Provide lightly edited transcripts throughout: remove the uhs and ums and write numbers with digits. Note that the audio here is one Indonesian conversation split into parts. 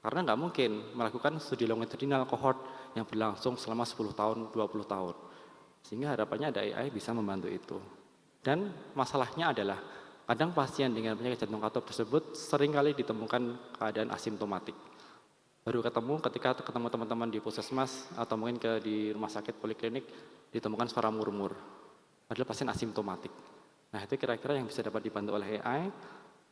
Karena nggak mungkin melakukan studi longitudinal cohort yang berlangsung selama 10 tahun, 20 tahun. Sehingga harapannya ada AI bisa membantu itu. Dan masalahnya adalah kadang pasien dengan penyakit jantung katup tersebut seringkali ditemukan keadaan asimptomatik. Baru ketemu ketika ketemu teman-teman di puskesmas atau mungkin di rumah sakit poliklinik ditemukan suara murmur. Padahal pasien asimptomatik. Nah itu kira-kira yang bisa dapat dibantu oleh AI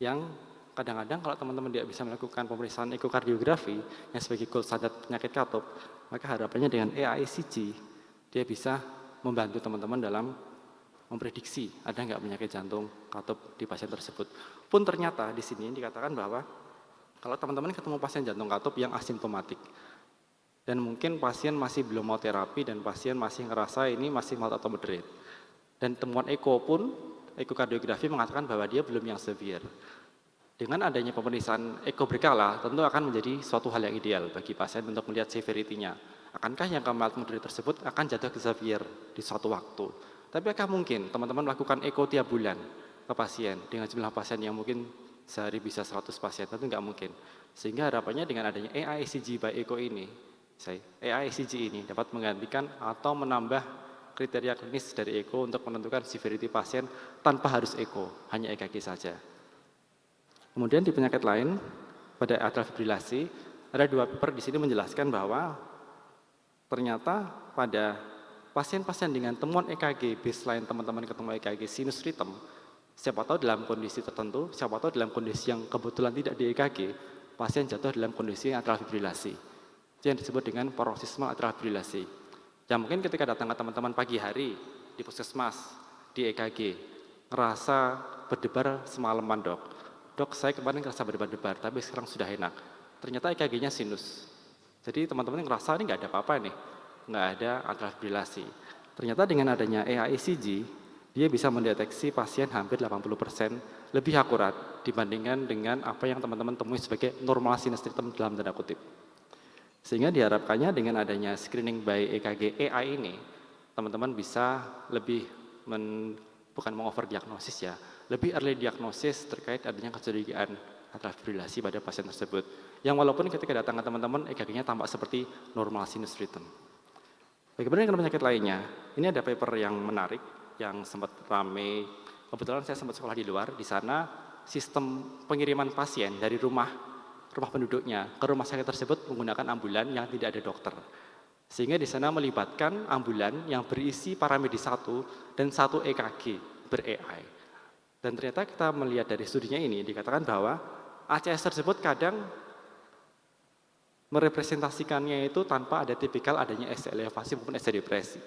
yang kadang-kadang kalau teman-teman tidak bisa melakukan pemeriksaan ekokardiografi yang sebagai gold standar penyakit katup, maka harapannya dengan AI ECG dia bisa membantu teman-teman dalam memprediksi ada nggak penyakit jantung katup di pasien tersebut. Pun ternyata di sini dikatakan bahwa kalau teman-teman ketemu pasien jantung katup yang asimptomatik dan mungkin pasien masih belum mau terapi dan pasien masih ngerasa ini masih mild atau moderate. Dan temuan eko pun, ekokardiografi mengatakan bahwa dia belum yang severe. Dengan adanya pemeriksaan eko berkala, tentu akan menjadi suatu hal yang ideal bagi pasien untuk melihat severity-nya. Akankah yang mild moderate tersebut akan jatuh ke severe di suatu waktu? Tapi apakah mungkin teman-teman melakukan eko tiap bulan ke pasien dengan jumlah pasien yang mungkin sehari bisa 100 pasien? Tentu nggak mungkin. Sehingga harapannya dengan adanya AI ECG by Eko ini, AI ECG ini dapat menggantikan atau menambah kriteria klinis dari eko untuk menentukan severity pasien tanpa harus eko, hanya EKG saja. Kemudian di penyakit lain, pada atrial fibrilasi, ada 2 paper di sini menjelaskan bahwa ternyata pada pasien-pasien dengan temuan EKG baseline teman-teman ketemu EKG sinus rhythm, siapa tahu dalam kondisi tertentu, siapa tahu dalam kondisi yang kebetulan tidak di EKG, pasien jatuh dalam kondisi atrial fibrilasi. Itu yang disebut dengan paroxysmal atrial fibrilasi. Yang mungkin ketika datang ke teman-teman pagi hari di puskesmas, di EKG, ngerasa berdebar semalaman dok saya kemarin ngerasa berdebar-debar, tapi sekarang sudah enak. Ternyata EKG-nya sinus. Jadi teman-teman ngerasa ini nggak ada apa-apa nih, nggak ada atrial fibrilasi. Ternyata dengan adanya AI ECG, dia bisa mendeteksi pasien hampir 80% lebih akurat dibandingkan dengan apa yang teman-teman temui sebagai normal sinus rhythm dalam tanda kutip. Sehingga diharapkannya dengan adanya screening by EKG AI ini, teman-teman bisa lebih bukan mengoverdiagnosis ya, lebih early diagnosis terkait adanya kecurigaan atrial fibrilasi pada pasien tersebut. Yang walaupun ketika datang ke teman-teman EKG-nya tampak seperti normal sinus rhythm. Bagaimana dengan penyakit lainnya? Ini ada paper yang menarik, yang sempat ramai. Kebetulan saya sempat sekolah di luar, di sana sistem pengiriman pasien dari rumah penduduknya ke rumah sakit tersebut menggunakan ambulan yang tidak ada dokter. Sehingga di sana melibatkan ambulan yang berisi paramedis 1 dan 1 EKG ber-AI. Dan ternyata kita melihat dari studinya ini dikatakan bahwa ACS tersebut kadang merepresentasikannya itu tanpa ada tipikal adanya ST elevasi maupun ST depresi.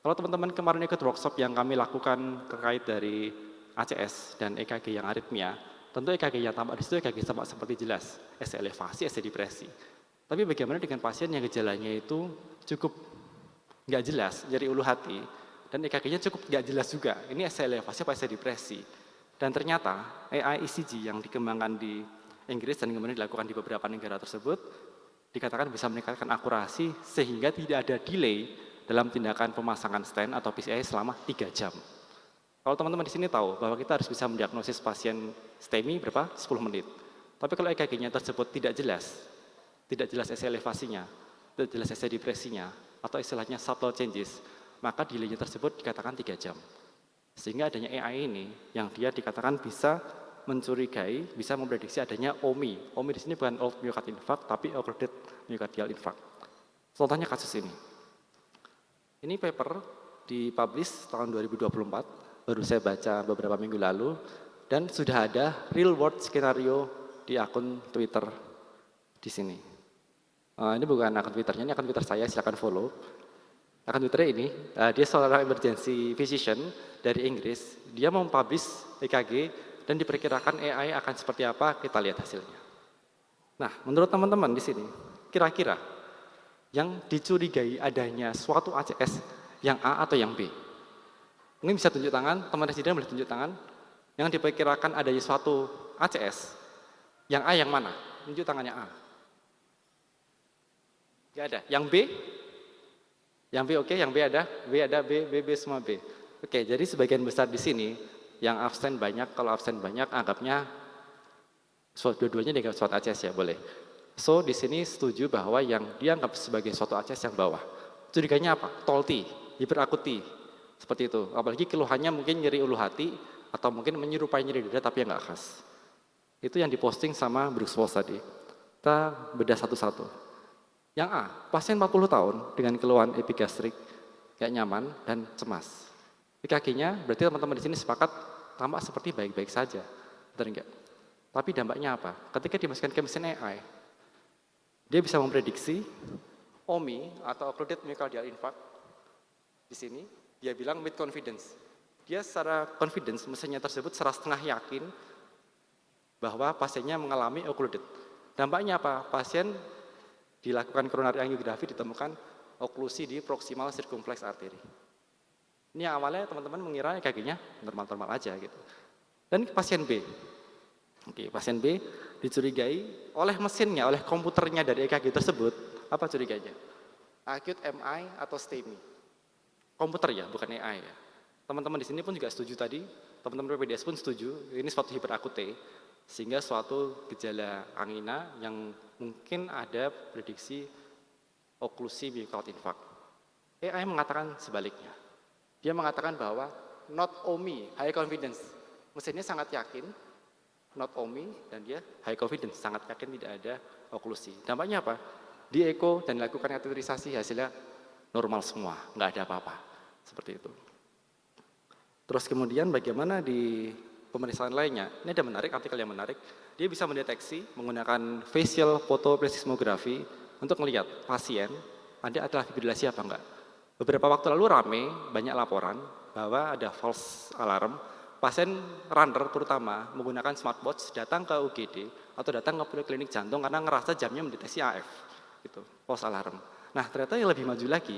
Kalau teman-teman kemarin ikut workshop yang kami lakukan terkait dari ACS dan EKG yang aritmia, tentu EKG yang tampak di situ EKG tampak seperti jelas, ST elevasi, ST depresi. Tapi bagaimana dengan pasien yang gejalanya itu cukup nggak jelas, nyeri ulu hati, dan EKG-nya cukup nggak jelas juga, ini ST elevasi apa ST depresi. Dan ternyata AI ECG yang dikembangkan di Inggris dan kemudian dilakukan di beberapa negara tersebut, dikatakan bisa meningkatkan akurasi sehingga tidak ada delay dalam tindakan pemasangan stent atau PCI selama 3 jam. Kalau teman-teman di sini tahu bahwa kita harus bisa mendiagnosis pasien STEMI berapa? 10 menit. Tapi kalau EKG-nya tersebut tidak jelas ST elevasinya, tidak jelas ST depresinya, atau istilahnya subtle changes, maka delay-nya tersebut dikatakan 3 jam. Sehingga adanya AI ini yang dia dikatakan bisa mencurigai, bisa memprediksi adanya OMI. OMI di sini bukan old myocardial infarct, tapi occluded myocardial infarct. Contohnya kasus ini. Ini paper dipublish tahun 2024, baru saya baca beberapa minggu lalu, dan sudah ada real world skenario di akun Twitter di sini. Ini bukan akun Twitternya, ini akun Twitter saya, silakan follow. Akun Twitter ini, dia seorang emergency physician dari Inggris, dia mempublish EKG dan diperkirakan AI akan seperti apa, kita lihat hasilnya. Nah, menurut teman-teman di sini, kira-kira yang dicurigai adanya suatu ACS yang A atau yang B? Mungkin bisa tunjuk tangan, teman residen boleh tunjuk tangan. Yang diperkirakan adanya suatu ACS, yang A yang mana? Tunjuk tangannya A. Gak ada. Yang B? Yang B oke, yang B ada? B semua B. Oke, jadi sebagian besar di sini yang absen banyak, kalau absen banyak anggapnya dua-duanya dianggap suatu ACS ya, boleh. So, di sini setuju bahwa yang dianggap sebagai suatu ACS yang bawah. Curiganya apa? Tolti, hiperakuti, seperti itu. Apalagi keluhannya mungkin nyeri ulu hati, atau mungkin menyerupai nyeri dada tapi yang nggak khas. Itu yang diposting sama Brooks Walsh tadi. Kita bedah satu-satu. Yang A, pasien 40 tahun dengan keluhan epigastrik, gak nyaman dan cemas. EKG-nya berarti teman-teman di sini sepakat tampak seperti baik-baik saja, benar enggak? Tapi dampaknya apa? Ketika dimasukkan ke mesin AI, dia bisa memprediksi OMI atau occluded myocardial infarct. Di sini dia bilang with confidence. Dia secara confidence mesinnya tersebut secara setengah yakin bahwa pasiennya mengalami occluded. Dampaknya apa? Pasien dilakukan coronary angiografi ditemukan oklusi di proximal circumflex artery. Ini yang awalnya teman-teman mengira EKG-nya normal-normal aja gitu. Dan pasien B. Oke, pasien B dicurigai oleh mesinnya, oleh komputernya dari EKG tersebut, apa curiganya? Acute MI atau STEMI. Komputer ya, bukan AI ya. Teman-teman di sini pun juga setuju tadi, teman-teman PPDS pun setuju, ini suatu hiperakute, sehingga suatu gejala angina yang mungkin ada prediksi oklusi myocardial infarct. AI mengatakan sebaliknya. Dia mengatakan bahwa not OMI, high confidence. Mesinnya sangat yakin, not OMI, dan dia high confidence, sangat yakin tidak ada oklusi. Dampaknya apa? Di echo dan dilakukan kateterisasi, hasilnya normal semua, nggak ada apa-apa. Seperti itu. Terus kemudian bagaimana di pemeriksaan lainnya? Ini ada menarik, artikel yang menarik. Dia bisa mendeteksi menggunakan facial photoplethysmography untuk melihat pasien ada fibrilasi apa enggak. Beberapa waktu lalu rame, banyak laporan bahwa ada false alarm. Pasien runner terutama menggunakan smartwatch datang ke UGD atau datang ke poliklinik jantung karena ngerasa jamnya mendeteksi AF. Gitu, false alarm. Nah, ternyata yang lebih maju lagi,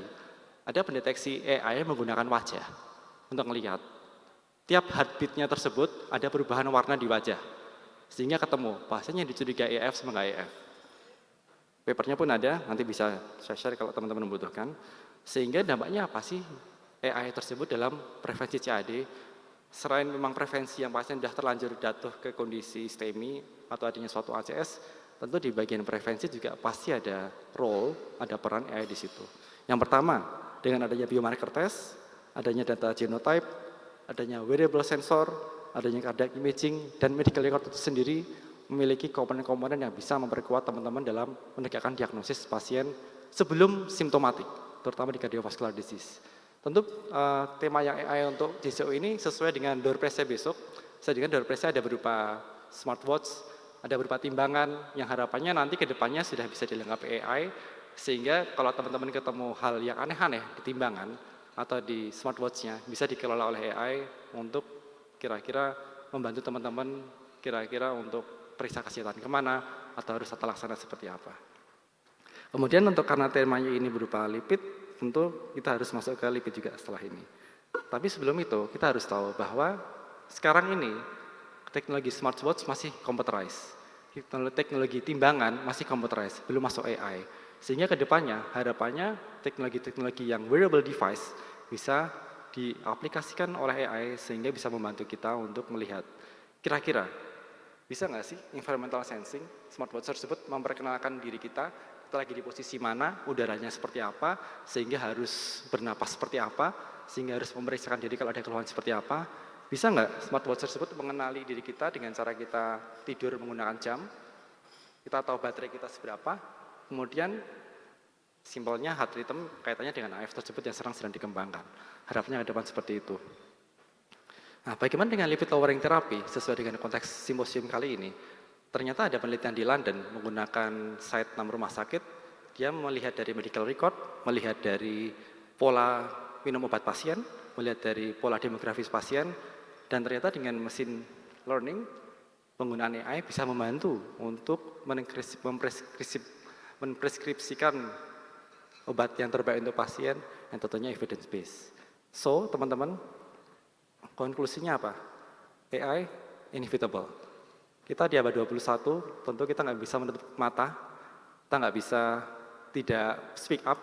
ada pendeteksi AI menggunakan wajah untuk melihat. Tiap heartbeat-nya tersebut ada perubahan warna di wajah. Sehingga ketemu pasien yang dicurigai AF sama nggak AF. Papernya pun ada, nanti bisa saya share kalau teman-teman membutuhkan. Sehingga dampaknya apa sih AI tersebut dalam prevensi CAD? Selain memang prevensi yang pasien sudah terlanjur jatuh ke kondisi STEMI atau adanya suatu ACS, tentu di bagian prevensi juga pasti ada role, ada peran AI di situ. Yang pertama, dengan adanya biomarker test, adanya data genotype, adanya wearable sensor, adanya cardiac imaging, dan medical record itu sendiri memiliki komponen-komponen yang bisa memperkuat teman-teman dalam menegakkan diagnosis pasien sebelum simptomatik, terutama di cardiovascular disease. Tentu tema yang AI untuk JCO ini sesuai dengan door prize-nya besok. Saya dengan door prize-nya ada berupa smartwatch, ada berupa timbangan yang harapannya nanti ke depannya sudah bisa dilengkapi AI, sehingga kalau teman-teman ketemu hal yang aneh-aneh di timbangan atau di smartwatch-nya bisa dikelola oleh AI untuk kira-kira membantu teman-teman kira-kira untuk periksa kesehatan kemana atau harus tata laksana seperti apa. Kemudian untuk karena temanya ini berupa lipid, tentu kita harus masuk ke lipid juga setelah ini. Tapi sebelum itu kita harus tahu bahwa sekarang ini teknologi smartwatch masih computerized. Teknologi timbangan masih computerized, belum masuk AI. Sehingga ke depannya harapannya teknologi-teknologi yang wearable device bisa diaplikasikan oleh AI sehingga bisa membantu kita untuk melihat kira-kira bisa nggak sih environmental sensing smartwatch tersebut memperkenalkan diri kita lagi di posisi mana, udaranya seperti apa, sehingga harus bernapas seperti apa, sehingga harus memeriksakan diri kalau ada keluhan seperti apa. Bisa nggak smartwatch tersebut mengenali diri kita dengan cara kita tidur menggunakan jam, kita tahu baterai kita seberapa, kemudian simpelnya heart rhythm kaitannya dengan AF tersebut yang sedang dikembangkan. Harapannya ke depan seperti itu. Nah, bagaimana dengan lipid lowering therapy sesuai dengan konteks simposium kali ini? Ternyata ada penelitian di London menggunakan site 6 rumah sakit. Dia melihat dari medical record, melihat dari pola minum obat pasien, melihat dari pola demografis pasien, dan ternyata dengan mesin learning, penggunaan AI bisa membantu untuk mempreskripsikan obat yang terbaik untuk pasien yang tentunya evidence based. So, teman-teman, konklusinya apa? AI inevitable. Kita di abad 21, tentu kita nggak bisa menutup mata, kita nggak bisa tidak speak up,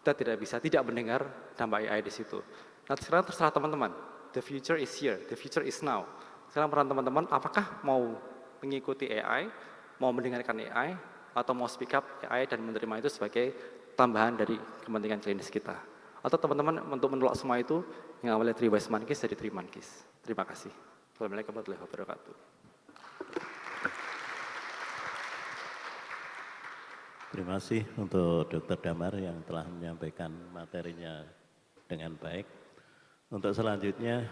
kita tidak bisa tidak mendengar dampak AI di situ. Nah, sekarang terserah teman-teman. The future is here, the future is now. Sekarang peran teman-teman, apakah mau mengikuti AI, mau mendengarkan AI, atau mau speak up AI dan menerima itu sebagai tambahan dari kepentingan klinis kita. Atau teman-teman untuk menolak semua itu yang awalnya 3 wise monkeys jadi 3 monkeys. Terima kasih. Assalamualaikum warahmatullahi wabarakatuh. Terima kasih untuk Dr. Damar yang telah menyampaikan materinya dengan baik. Untuk selanjutnya,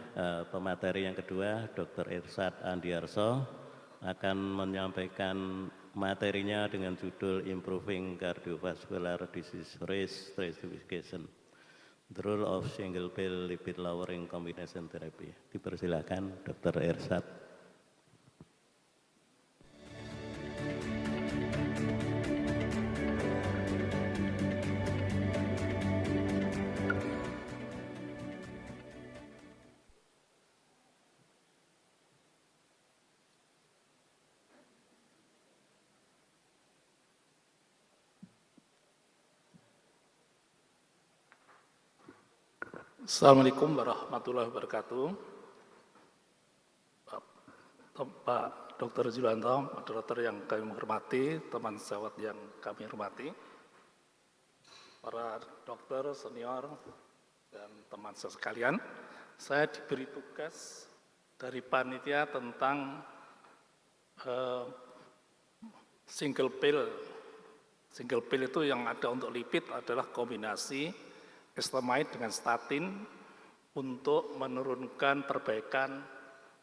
pemateri yang kedua, Dr. Irsad Andiarso akan menyampaikan materinya dengan judul Improving Cardiovascular Disease Risk Stratification, the role of single pill lipid lowering combination therapy. Dipersilakan Dr. Irsad. Assalamualaikum warahmatullahi wabarakatuh. Pak Dr. Julianto, moderator yang kami hormati, teman sejawat yang kami hormati, para dokter senior dan teman sekalian, saya diberi tugas dari panitia tentang single pill. Single pill itu yang ada untuk lipid adalah kombinasi eslemide dengan statin untuk menurunkan perbaikan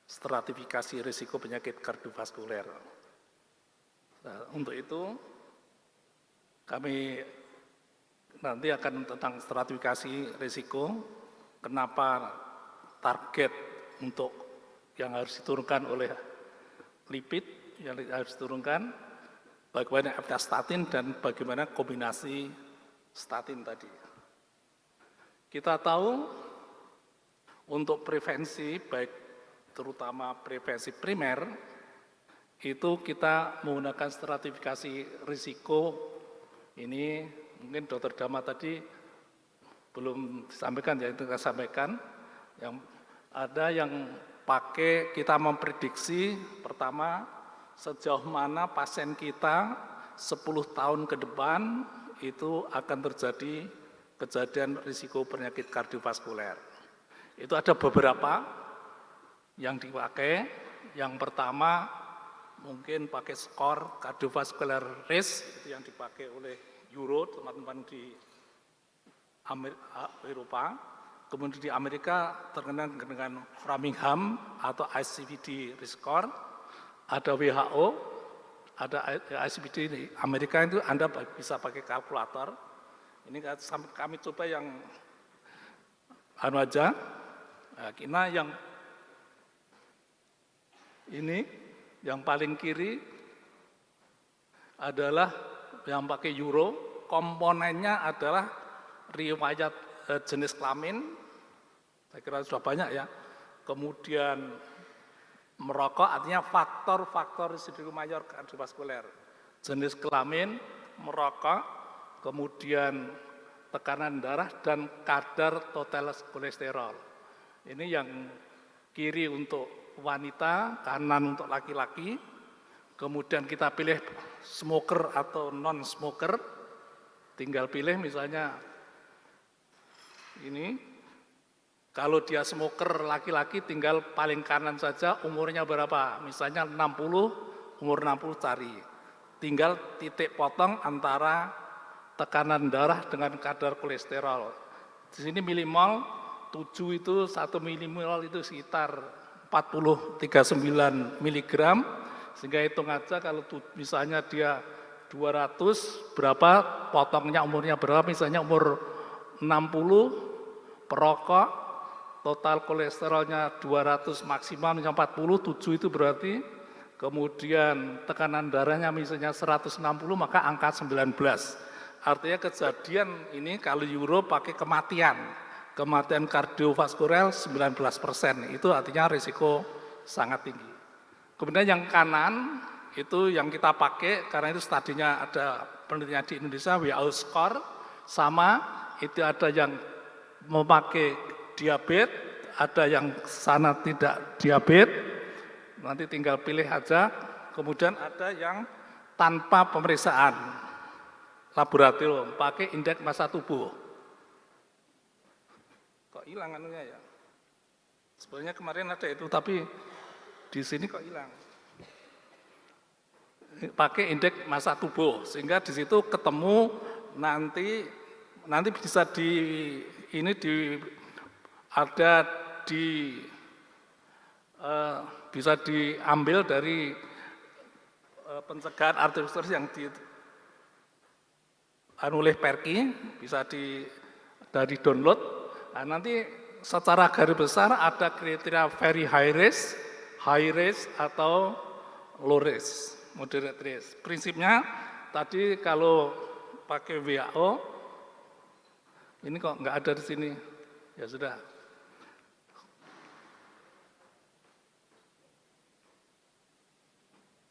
stratifikasi risiko penyakit kardiovaskuler. Nah, untuk itu kami nanti akan tentang stratifikasi risiko, kenapa target untuk yang harus diturunkan oleh lipid yang harus diturunkan, bagaimana efek statin dan bagaimana kombinasi statin tadi. Kita tahu untuk prevensi, baik terutama prevensi primer, itu kita menggunakan stratifikasi risiko. Ini mungkin Dr. Dama tadi belum disampaikan, ya itu saya sampaikan. Yang ada yang pakai, kita memprediksi pertama sejauh mana pasien kita 10 tahun ke depan itu akan terjadi kejadian risiko penyakit kardiovaskuler. Itu ada beberapa yang dipakai. Yang pertama mungkin pakai skor cardiovascular risk, itu yang dipakai oleh Euro, teman-teman di Eropa. Kemudian di Amerika terkenal dengan Framingham atau ICVD risk score. Ada WHO, ada ICVD di Amerika, itu Anda bisa pakai kalkulator. Ini kami coba yang anu aja. Nah, yang ini yang paling kiri adalah yang pakai Euro, komponennya adalah riwayat jenis kelamin, saya kira sudah banyak ya. Kemudian merokok, artinya faktor-faktor risiko mayor kardiovaskuler, jenis kelamin, merokok, kemudian tekanan darah dan kadar total kolesterol. Ini yang kiri untuk wanita, kanan untuk laki-laki. Kemudian kita pilih smoker atau non-smoker. Tinggal pilih misalnya ini. Kalau dia smoker laki-laki tinggal paling kanan saja umurnya berapa. Misalnya 60, umur 60 cari. Tinggal titik potong antara tekanan darah dengan kadar kolesterol. Di sini milimol, 7 itu 1 milimol itu sekitar 40,39 mg, sehingga hitung aja kalau misalnya dia 200, berapa potongnya umurnya berapa, misalnya umur 60, perokok, total kolesterolnya 200 maksimal, misalnya 40, 7 itu berarti, kemudian tekanan darahnya misalnya 160, maka angka 19. Artinya kejadian ini kalau Euro pakai kematian kardiovaskuler 19%, itu artinya risiko sangat tinggi. Kemudian yang kanan itu yang kita pakai, karena itu tadinya ada penelitian di Indonesia, WHO score, sama itu ada yang memakai diabetes, ada yang sana tidak diabetes, nanti tinggal pilih aja. Kemudian ada yang tanpa pemeriksaan laboratorium, pakai indeks massa tubuh. Kok hilang anunya ya? Sebenarnya kemarin ada itu, tapi di sini kok hilang. Pakai indeks massa tubuh, sehingga di situ ketemu nanti bisa bisa diambil dari pencegahan arteriosklerosis yang oleh Perki, bisa dari download. Nah, nanti secara garis besar ada kriteria very high risk atau low risk, moderate risk. Prinsipnya tadi kalau pakai WHO, ini kok nggak ada di sini, ya sudah.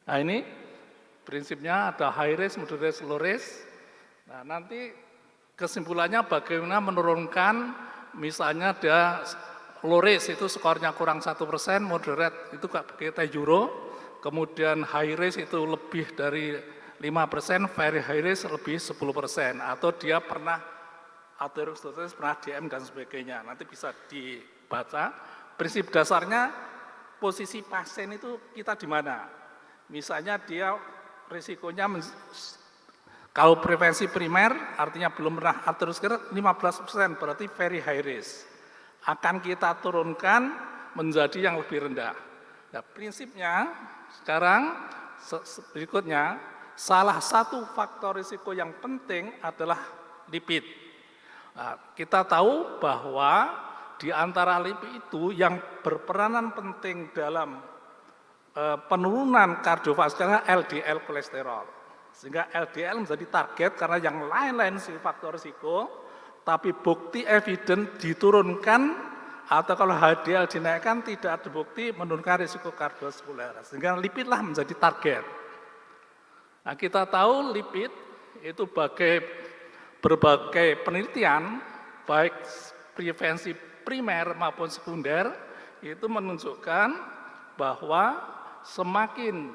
Nah ini prinsipnya ada high risk, moderate risk, low risk. Nah nanti kesimpulannya bagaimana menurunkan, misalnya dia low risk itu skornya kurang 1%, moderate itu kita euro, kemudian high risk itu lebih dari 5%, very high risk lebih 10%, atau dia pernah arteriosklerosis, pernah DM dan sebagainya. Nanti bisa dibaca. Prinsip dasarnya posisi pasien itu kita di mana. Misalnya dia risikonya kalau prevensi primer artinya belum pernah arteriosklerosis 15%, berarti very high risk. Akan kita turunkan menjadi yang lebih rendah. Nah, prinsipnya sekarang berikutnya salah satu faktor risiko yang penting adalah lipid. Nah, kita tahu bahwa di antara lipid itu yang berperanan penting dalam penurunan kardiovaskular LDL kolesterol. Sehingga LDL menjadi target karena yang lain-lain si faktor risiko, tapi bukti evident diturunkan atau kalau HDL dinaikkan tidak ada bukti menurunkan risiko kardiovaskular. Sehingga lipidlah menjadi target. Nah, kita tahu lipid itu berbagai penelitian, baik prevensi primer maupun sekunder, itu menunjukkan bahwa semakin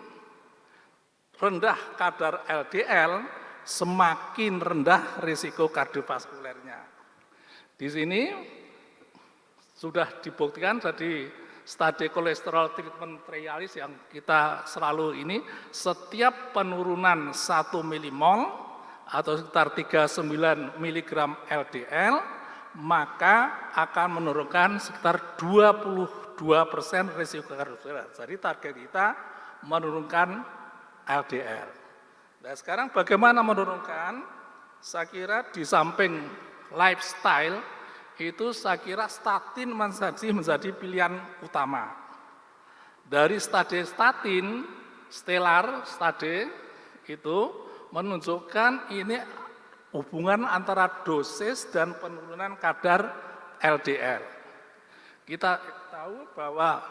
rendah kadar LDL, semakin rendah risiko kardiovaskulernya. Di sini sudah dibuktikan dari studi kolesterol treatment trialis yang kita selalu ini, setiap penurunan 1 milimol atau sekitar 39 mg LDL, maka akan menurunkan sekitar 22% risiko kardiovaskuler. Jadi target kita menurunkan LDL. Nah sekarang bagaimana menurunkan? Saya kira di samping lifestyle, itu saya kira statin menjadi pilihan utama. Dari studi statin, stellar study itu menunjukkan ini hubungan antara dosis dan penurunan kadar LDL. Kita tahu bahwa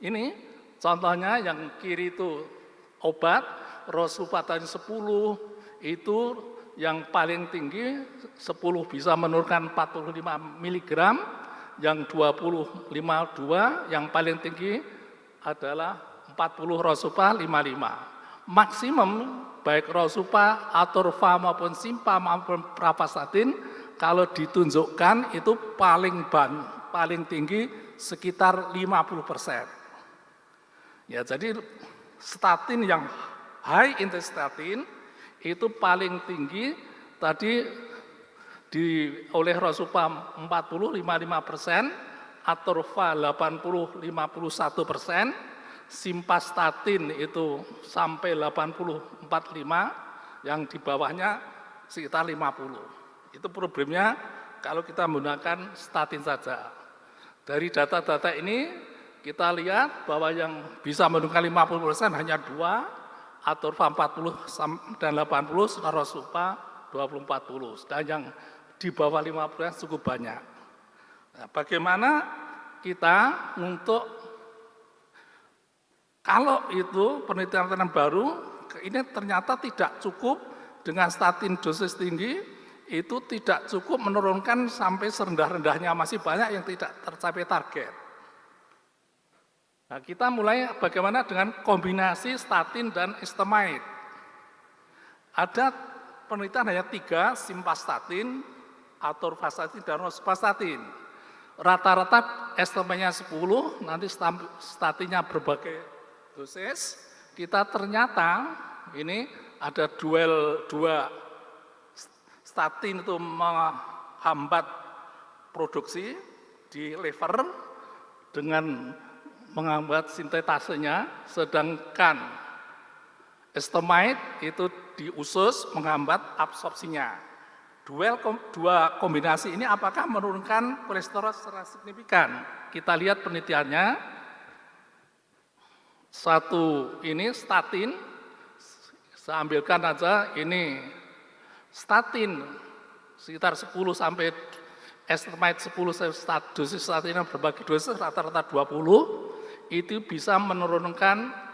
ini contohnya yang kiri itu obat, rosuvastatin 10 itu yang paling tinggi 10 bisa menurunkan 45 mg, yang 20 52, yang paling tinggi adalah 40 rosuva 55. Maksimum baik rosuva, atorva maupun simpa maupun pravastatin kalau ditunjukkan itu paling tinggi sekitar 50%. Ya, jadi statin yang high intensity statin itu paling tinggi tadi oleh rosuva 40 55%, atorva 80 51%, simpastatin itu sampai 80 45, yang di bawahnya sekitar 50. Itu problemnya kalau kita menggunakan statin saja. Dari data-data ini kita lihat bahwa yang bisa menurunkan 50% hanya 2, atorva 40 dan 80, rosuva 20-40. Dan yang di bawah 50% cukup banyak. Nah, bagaimana kita untuk kalau itu penelitian baru ini ternyata tidak cukup dengan statin dosis tinggi, itu tidak cukup menurunkan sampai serendah-rendahnya, masih banyak yang tidak tercapai target. Nah, kita mulai bagaimana dengan kombinasi statin dan estemide. Ada penelitian hanya 3, simvastatin, atorvastatin, dan rosuvastatin. Rata-rata estemenya 10, nanti statinnya berbagai dosis. Kita ternyata ini ada dua statin itu menghambat produksi di liver dengan menghambat sintetasenya, sedangkan estemide itu di usus menghambat absorpsinya. Dua kombinasi ini apakah menurunkan kolesterol secara signifikan? Kita lihat penelitiannya. Satu ini statin, saya ambilkan aja ini statin sekitar 10 sampai estimate 10 dosis statin berbagi dosis rata-rata 20 itu bisa menurunkan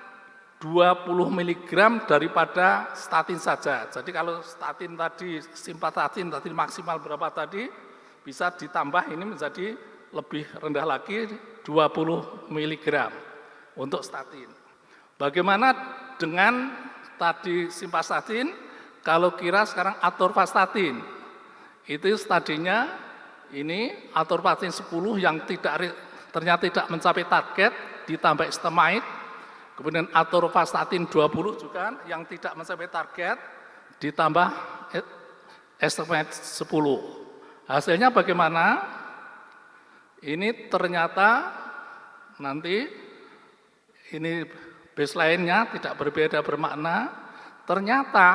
20 mg daripada statin saja. Jadi kalau statin tadi, simvastatin tadi maksimal berapa tadi, bisa ditambah ini menjadi lebih rendah lagi 20 mg untuk statin. Bagaimana dengan tadi simvastatin, kalau kira sekarang atorvastatin, itu tadinya ini atorvastatin 10 yang ternyata tidak mencapai target, ditambah estemide, kemudian atorvastatin 20 juga yang tidak mencapai target, ditambah estemide 10. Hasilnya bagaimana? Ini ternyata nanti ini baseline-nya tidak berbeda bermakna. Ternyata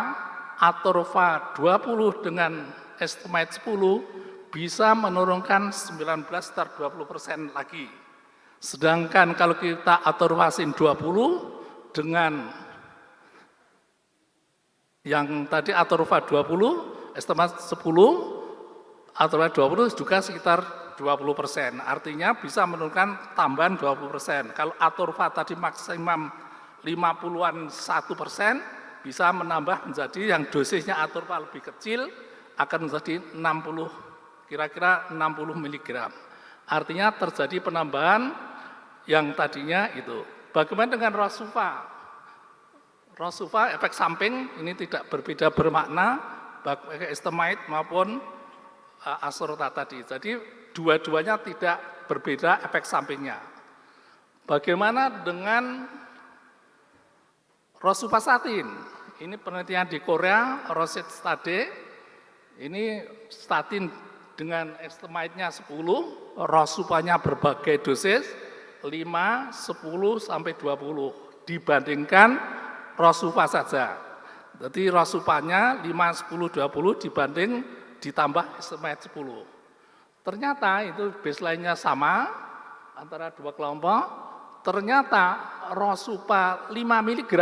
atorva 20 dengan estimate 10 bisa menurunkan 19 sekitar 20% lagi. Sedangkan kalau kita atorvastatin 20 dengan yang tadi atorva 20, estimate 10, atorva 20 juga sekitar 20%. Artinya bisa menurunkan tambahan 20%. Kalau atorva tadi maksimum 50-an 1%, bisa menambah menjadi yang dosisnya atorva lebih kecil, akan menjadi 60, kira-kira 60 mg. Artinya terjadi penambahan yang tadinya itu. Bagaimana dengan rosuva? Rosuva efek samping ini tidak berbeda bermakna, baik estemide maupun asorta tadi. Jadi dua-duanya tidak berbeda efek sampingnya. Bagaimana dengan rosuvastatin? Ini penelitian di Korea, Roset Study. Ini statin dengan estimate-nya 10, rosuvanya berbagai dosis, 5, 10, sampai 20, dibandingkan rosuva saja. Jadi rosuvanya 5, 10, 20 dibanding ditambah estimate 10. Ternyata itu baseline-nya sama antara dua kelompok. Ternyata rosuva 5 mg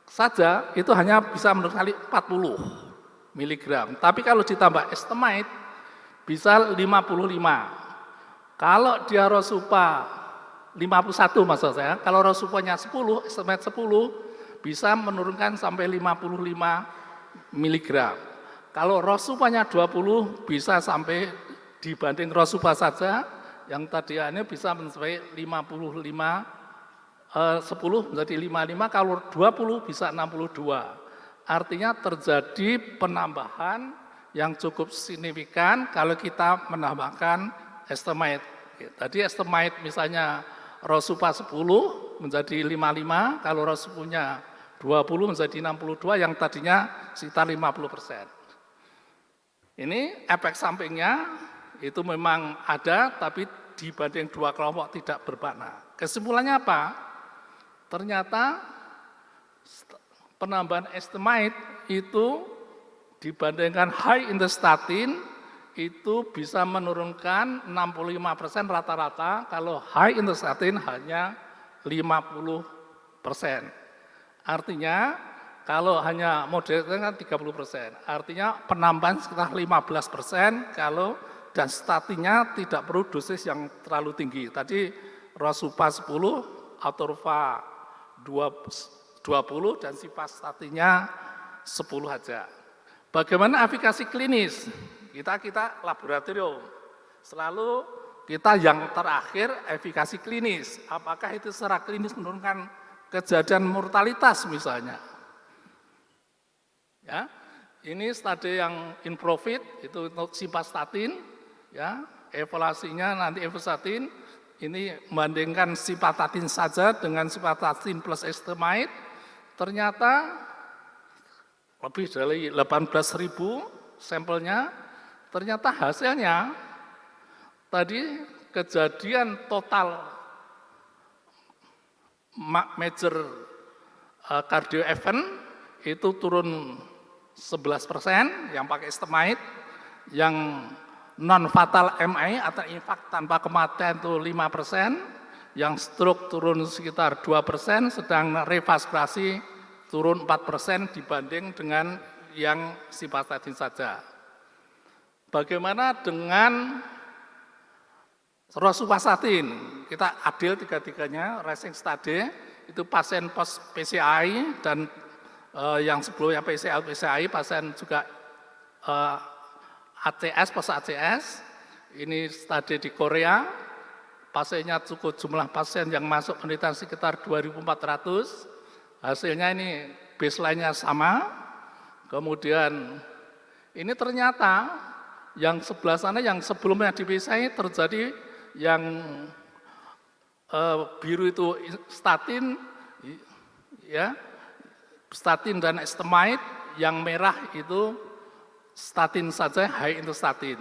saja itu hanya bisa menurunkan 40 mg. Tapi kalau ditambah estimate bisa 55. Kalau dia rosuva 51 maksud saya, kalau rosuvanya 10, estimate 10 bisa menurunkan sampai 55 mg. Kalau rosuvanya 20 bisa sampai dibanding rosuva saja yang tadiannya bisa mencapai 55, 10 menjadi 55, kalau 20 bisa 62. Artinya terjadi penambahan yang cukup signifikan kalau kita menambahkan estimate. Tadi estimate misalnya rosuva 10 menjadi 55, kalau rosuvanya 20 menjadi 62, yang tadinya sekitar 50%. Ini efek sampingnya itu memang ada, tapi dibanding dua kelompok tidak bermakna. Kesimpulannya apa? Ternyata penambahan estimate itu dibandingkan high in the statin itu bisa menurunkan 65% rata-rata, kalau high in the statin hanya 50%. Artinya kalau hanya moderate kan 30%. Artinya penambahan sekitar 15% kalau dan statinnya tidak perlu dosis yang terlalu tinggi. Tadi rosuva 10, atorva 20 dan simvastatinnya 10 aja. Bagaimana efikasi klinis? Kita laboratorium. Selalu kita yang terakhir efikasi klinis. Apakah itu secara klinis menurunkan kejadian mortalitas misalnya? Ya, ini studi yang in profit itu untuk simvastatin, ya, evaluasinya nanti simvastatin ini membandingkan simvastatin saja dengan simvastatin plus estimate, ternyata lebih dari 18.000 sampelnya, ternyata hasilnya tadi kejadian total major cardio event itu turun 11% yang pakai estimate, yang non fatal MI atau infak tanpa kematian itu 5%, yang stroke turun sekitar 2%, sedang revaskulasi turun 4% dibanding dengan yang simvastatin saja. Bagaimana dengan rosuvastatin? Kita adil tiga-tiganya, racing study, itu pasien post PCI dan yang sebelumnya PCI, pasien juga ACS, post ACS, ini studi di Korea, pasiennya cukup jumlah pasien yang masuk penelitian sekitar 2.400, hasilnya ini baseline-nya sama, kemudian ini ternyata yang sebelah sana yang sebelumnya di PCI terjadi yang biru itu statin, ya, statin dan estimate, yang merah itu statin saja, high into statin.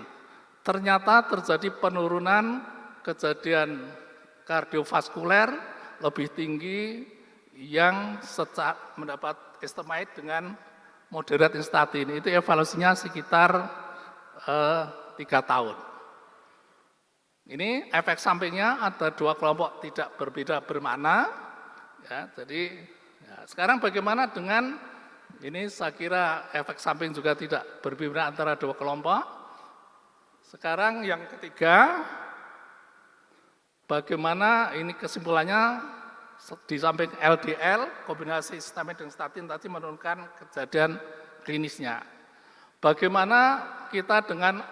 Ternyata terjadi penurunan kejadian kardiovaskuler lebih tinggi yang mendapat estimate dengan moderate statin. Itu evaluasinya sekitar 3 tahun. Ini efek sampingnya ada 2 kelompok tidak berbeda bermakna. Ya, jadi ya, sekarang bagaimana dengan ini, saya kira efek samping juga tidak berbeda antara 2 kelompok. Sekarang yang ketiga, bagaimana ini kesimpulannya di samping LDL, kombinasi sistemik dengan statin tadi menurunkan kejadian klinisnya. Bagaimana kita dengan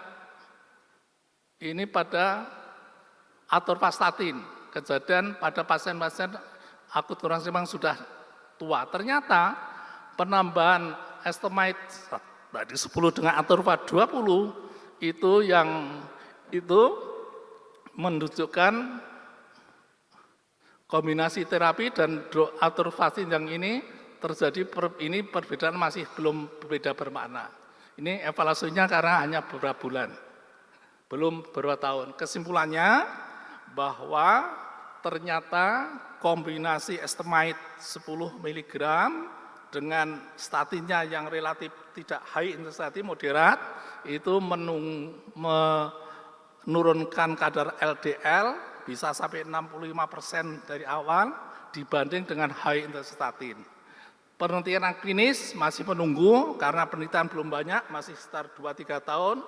ini pada atorvastatin, kejadian pada pasien-pasien akut kurang seimbang sudah tua. Ternyata penambahan estimate dari 10 dengan atorva 20 itu yang itu menunjukkan kombinasi terapi dan atorvastatin yang ini terjadi ini perbedaan masih belum berbeda bermakna. Ini evaluasinya karena hanya beberapa bulan, belum beberapa tahun. Kesimpulannya bahwa ternyata kombinasi estimate 10 mg dengan statinnya yang relatif tidak high intensity moderat itu menurunkan kadar LDL bisa sampai 65% dari awal dibanding dengan high intensity statin. Penelitian klinis masih menunggu karena penelitian belum banyak, masih sekitar 2-3 tahun,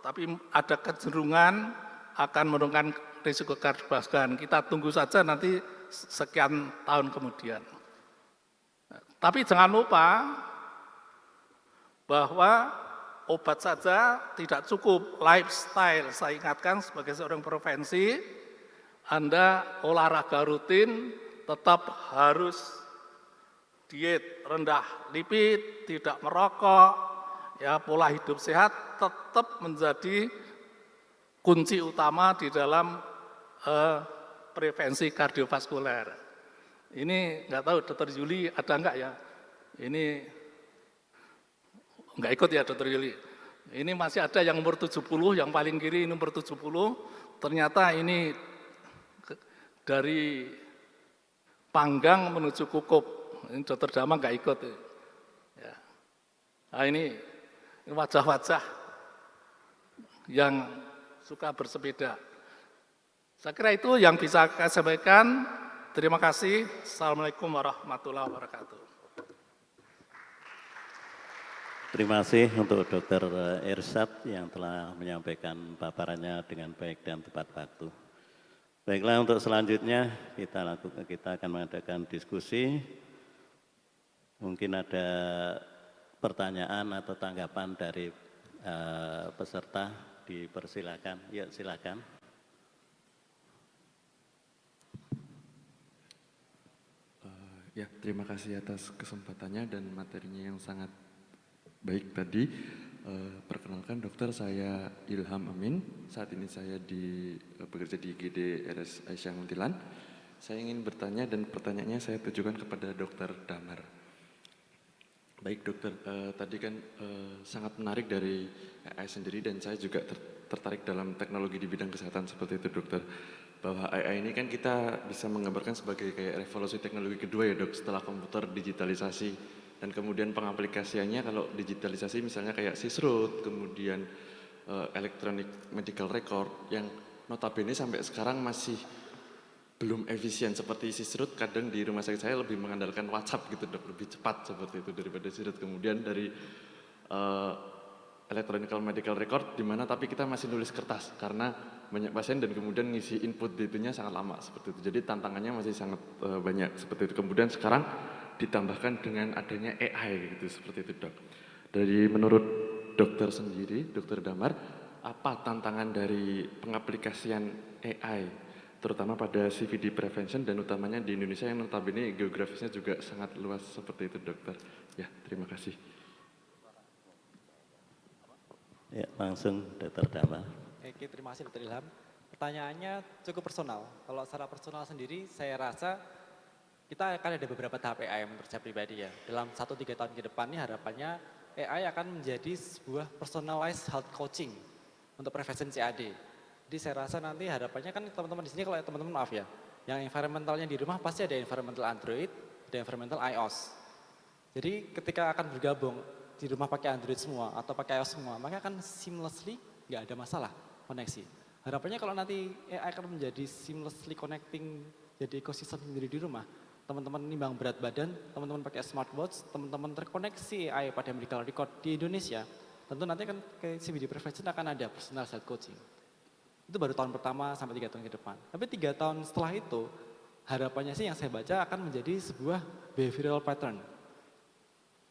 tapi ada kecenderungan akan menurunkan risiko kardiovaskular. Kita tunggu saja nanti sekian tahun kemudian. Tapi jangan lupa bahwa obat saja tidak cukup, lifestyle. Saya ingatkan sebagai seorang prevensi, Anda olahraga rutin, tetap harus diet rendah lipid, tidak merokok, ya, pola hidup sehat tetap menjadi kunci utama di dalam prevensi kardiovaskuler. Ini nggak tahu Dr. Yuli ada nggak ya? Ini nggak ikut ya Dr. Yuli. Ini masih ada yang umur 70, yang paling kiri ini umur 70. Ternyata ini dari Panggang menuju Kukup. Ini Dr. Dama nggak ikut. Ya. Nah ini wajah-wajah yang suka bersepeda. Saya kira itu yang bisa saya sampaikan. Terima kasih. Assalamualaikum warahmatullahi wabarakatuh. Terima kasih untuk Dr. Irsad yang telah menyampaikan paparannya dengan baik dan tepat waktu. Baiklah, untuk selanjutnya kita akan mengadakan diskusi. Mungkin ada pertanyaan atau tanggapan dari peserta, dipersilakan. Ya, silakan. Ya, terima kasih atas kesempatannya dan materinya yang sangat baik tadi. Perkenalkan dokter, saya Ilham Amin. Saat ini saya bekerja di IGD RS Aisyah Muntilan. Saya ingin bertanya dan pertanyaannya saya tujukan kepada dokter Damar. Baik dokter, tadi kan sangat menarik dari AI sendiri dan saya juga tertarik dalam teknologi di bidang kesehatan seperti itu dokter. Bahwa AI ini kan kita bisa menggambarkan sebagai kayak revolusi teknologi kedua ya dok, setelah komputer digitalisasi dan kemudian pengaplikasiannya kalau digitalisasi misalnya kayak Sysroot, kemudian electronic medical record yang notabene sampai sekarang masih belum efisien seperti Sysroot. Kadang di rumah sakit saya lebih mengandalkan WhatsApp gitu dok, lebih cepat seperti itu daripada Sysroot. Kemudian dari uh, electronic medical record di mana tapi kita masih nulis kertas karena banyak pasien dan kemudian ngisi input itunya sangat lama seperti itu. Jadi tantangannya masih sangat banyak seperti itu. Kemudian sekarang ditambahkan dengan adanya AI gitu seperti itu dok. Dari menurut dokter sendiri, dokter Damar, apa tantangan dari pengaplikasian AI terutama pada CVD prevention dan utamanya di Indonesia yang notabene geografisnya juga sangat luas seperti itu dokter. Ya, terima kasih. Ya, langsung Dr. Damar. Oke, terima kasih Dr. Ilham. Pertanyaannya cukup personal. Kalau secara personal sendiri, saya rasa kita akan ada beberapa tahap AI menurut saya pribadi ya. Dalam 1-3 tahun ke depan ini harapannya AI akan menjadi sebuah personalized health coaching untuk prevention CAD. Jadi saya rasa nanti harapannya kan teman-teman di sini, kalau teman-teman maaf ya, yang environmentalnya di rumah pasti ada environmental Android, ada environmental iOS. Jadi ketika akan bergabung di rumah pakai Android semua atau pakai iOS semua, maka akan seamlessly nggak ada masalah koneksi. Harapannya kalau nanti AI akan menjadi seamlessly connecting, jadi ekosistem sendiri di rumah, teman-teman nimbang berat badan, teman-teman pakai smartwatch, teman-teman terkoneksi AI pada medical record di Indonesia, tentu nanti kan ke CVD Prevention akan ada personal health coaching. Itu baru tahun pertama sampai 3 tahun ke depan. Tapi 3 tahun setelah itu, harapannya sih yang saya baca akan menjadi sebuah behavioral pattern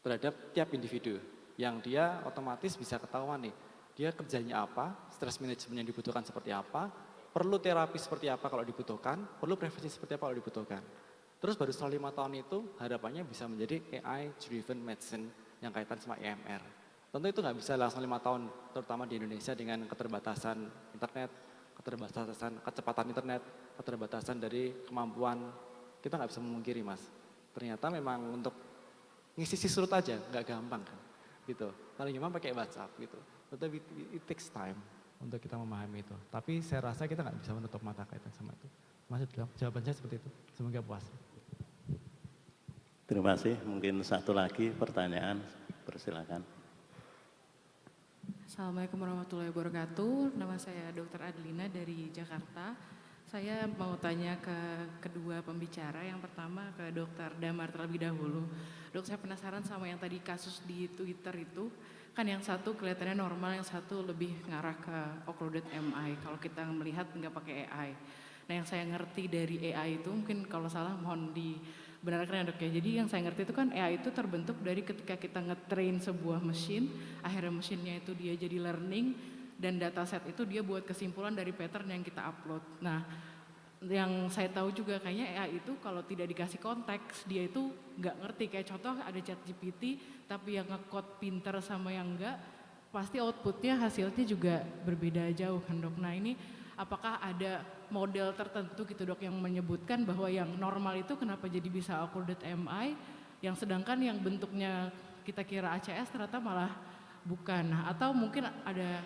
terhadap tiap individu. Yang dia otomatis bisa ketahuan nih, dia kerjanya apa, stress management yang dibutuhkan seperti apa, perlu terapi seperti apa kalau dibutuhkan, perlu prevensi seperti apa kalau dibutuhkan. Terus baru setelah 5 tahun itu, harapannya bisa menjadi AI driven medicine yang kaitan sama EMR. Tentu itu nggak bisa langsung 5 tahun, terutama di Indonesia dengan keterbatasan internet, keterbatasan kecepatan internet, keterbatasan dari kemampuan, kita nggak bisa memungkiri mas. Ternyata memang untuk ngisi Sysroot aja nggak gampang kan, gitu. Paling gampang pakai WhatsApp gitu. Tetapi it takes time untuk kita memahami itu. Tapi saya rasa kita nggak bisa menutup mata kaitan sama itu. Masih jawaban saya seperti itu. Semoga puas. Terima kasih. Mungkin satu lagi pertanyaan, persilakan. Assalamualaikum warahmatullahi wabarakatuh. Nama saya Dr. Adlina dari Jakarta. Saya mau tanya ke kedua pembicara. Yang pertama ke Dr. Damar terlebih dahulu. Dok, saya penasaran sama yang tadi kasus di Twitter itu. Kan yang satu kelihatannya normal, yang satu lebih ngarah ke occluded MI. Kalau kita melihat nggak pakai AI. Nah yang saya ngerti dari AI itu, mungkin kalau salah mohon dibenarkan ya dok ya. Jadi yang saya ngerti itu kan AI itu terbentuk dari ketika kita nge-train sebuah mesin, akhirnya mesinnya itu dia jadi learning, dan dataset itu dia buat kesimpulan dari pattern yang kita upload. Nah yang saya tahu juga kayaknya AI itu kalau tidak dikasih konteks, dia itu nggak ngerti. Kayak contoh ada ChatGPT, tapi yang nge-code pinter sama yang enggak, pasti outputnya hasilnya juga berbeda jauh kan dok. Nah ini apakah ada model tertentu gitu dok yang menyebutkan bahwa yang normal itu kenapa jadi bisa occluded MI, yang sedangkan yang bentuknya kita kira ACS ternyata malah bukan. Nah, atau mungkin ada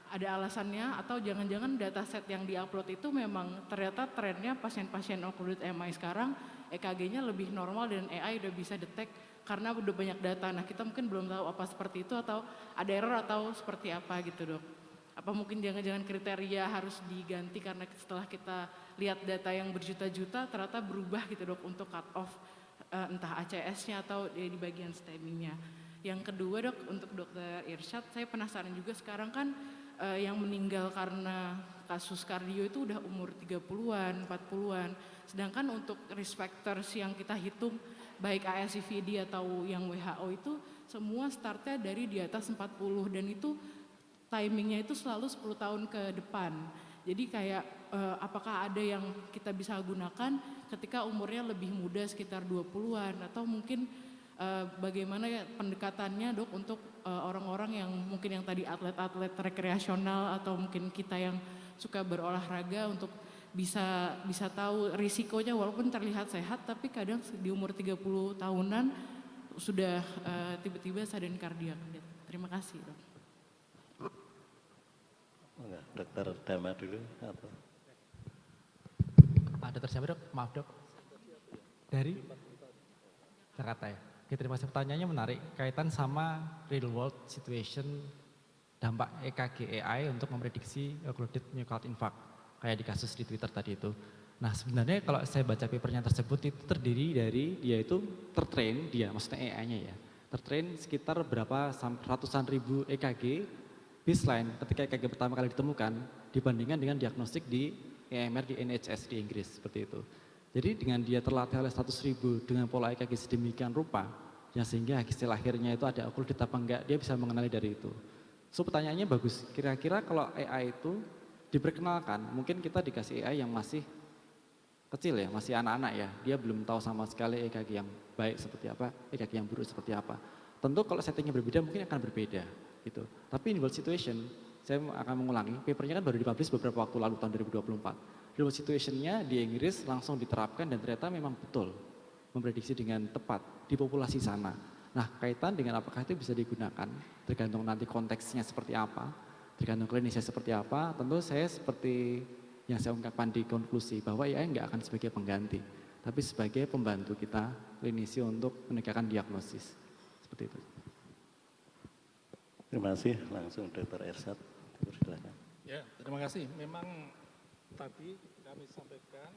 alasannya, atau jangan-jangan dataset yang diupload itu memang ternyata trennya pasien-pasien occluded MI sekarang EKG-nya lebih normal dan AI udah bisa detect karena udah banyak data. Nah kita mungkin belum tahu apa seperti itu atau ada error atau seperti apa gitu dok. Apa mungkin jangan-jangan kriteria harus diganti karena setelah kita lihat data yang berjuta-juta ternyata berubah gitu dok untuk cut off entah ACS-nya atau di bagian stemming-nya. Yang kedua dok, untuk dokter Irsyad, saya penasaran juga sekarang kan yang meninggal karena kasus kardio itu udah umur 30-an, 40-an. Sedangkan untuk risk factors yang kita hitung baik ASCVD atau yang WHO itu semua startnya dari di atas 40 dan itu timingnya itu selalu 10 tahun ke depan. Jadi kayak apakah ada yang kita bisa gunakan ketika umurnya lebih muda sekitar 20-an atau mungkin bagaimana ya pendekatannya dok untuk orang-orang yang mungkin yang tadi atlet-atlet rekreasional atau mungkin kita yang suka berolahraga untuk bisa tahu risikonya walaupun terlihat sehat tapi kadang di umur 30 tahunan sudah tiba-tiba sudden cardiac death. Terima kasih dok. Enggak, Dokter Damar dulu atau? Dokter siapa dok? Maaf dok. Dari Jakarta ya. Oke, terima kasih pertanyaannya menarik. Kaitan sama real world situation dampak EKG AI untuk memprediksi occluded myocardial infarct. Kayak di kasus di Twitter tadi itu. Nah sebenarnya kalau saya baca papernya tersebut itu terdiri dari dia itu tertrain dia, maksudnya AI-nya ya. Tertrain sekitar berapa ratusan ribu EKG baseline ketika EKG pertama kali ditemukan dibandingkan dengan diagnostik di EMR di NHS di Inggris seperti itu. Jadi dengan dia terlatih oleh 100 ribu dengan pola EKG sedemikian rupa, yang sehingga hasil akhirnya itu ada occluded apa enggak, dia bisa mengenali dari itu. So pertanyaannya bagus, kira-kira kalau AI itu diperkenalkan, mungkin kita dikasih AI yang masih kecil ya, masih anak-anak ya, dia belum tahu sama sekali EKG yang baik seperti apa, EKG yang buruk seperti apa. Tentu kalau settingnya berbeda mungkin akan berbeda gitu. Tapi in world situation, saya akan mengulangi, papernya kan baru dipublish beberapa waktu lalu tahun 2024. Real world situationnya di Inggris langsung diterapkan dan ternyata memang betul memprediksi dengan tepat di populasi sana. Nah kaitan dengan apakah itu bisa digunakan, tergantung nanti konteksnya seperti apa, tergantung klinisnya seperti apa, tentu saya seperti yang saya ungkapkan di konklusi bahwa AI nggak akan sebagai pengganti, tapi sebagai pembantu kita klinisi untuk menegakkan diagnosis. Seperti itu. Terima kasih, langsung Dr. Irsad, silakan. Ya, terima kasih. Memang tadi kami sampaikan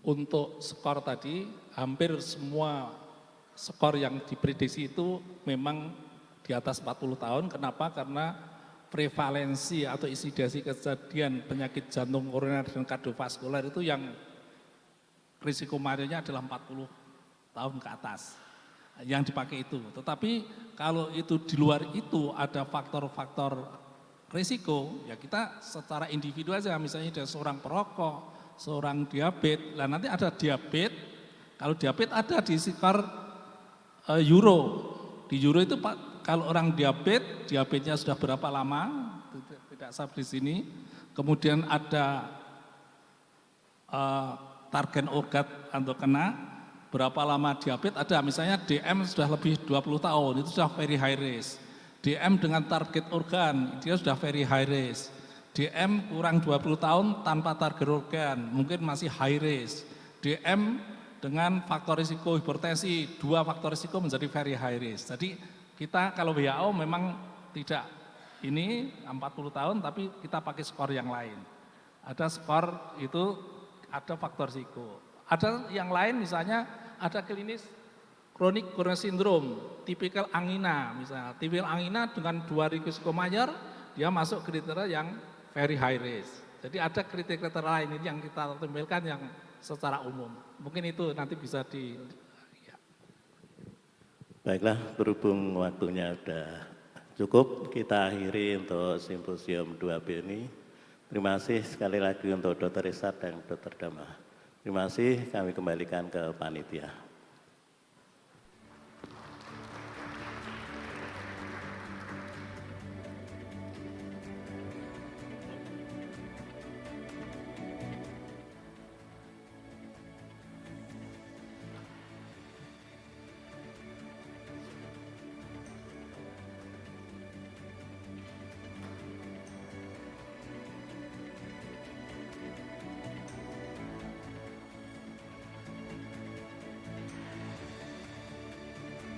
untuk skor tadi hampir semua skor yang diprediksi itu memang di atas 40 tahun. Kenapa? Karena prevalensi atau insidasi kejadian penyakit jantung koroner dan kardiovaskular itu yang risiko matinya adalah 40 tahun ke atas yang dipakai itu. Tetapi kalau itu di luar itu ada faktor-faktor risiko, ya kita secara individu aja, misalnya ada seorang perokok, seorang diabetes, nah nanti ada diabetes, kalau diabetes ada di skor euro, di euro itu kalau orang diabetesnya sudah berapa lama, tidak sampai di sini, kemudian ada target organ atau kena, berapa lama diabetes ada, misalnya DM sudah lebih 20 tahun, itu sudah very high risk. DM dengan target organ, dia sudah very high risk. DM kurang 20 tahun tanpa target organ, mungkin masih high risk. DM dengan faktor risiko hipertensi, 2 faktor risiko menjadi very high risk. Jadi kita kalau WHO memang tidak ini 40 tahun, tapi kita pakai skor yang lain. Ada skor itu, ada faktor risiko. Ada yang lain misalnya ada klinis chronic coronary syndrome, tipikal angina misalnya. Tipikal angina dengan 2 risiko mayor, dia masuk kriteria yang very high risk. Jadi ada kriteria lain ini yang kita tampilkan yang secara umum. Mungkin itu nanti bisa di... Ya. Baiklah, berhubung waktunya sudah cukup, kita akhiri untuk simposium 2B ini. Terima kasih sekali lagi untuk Dr. Irsad dan Dr. Damar. Terima kasih, kami kembalikan ke panitia.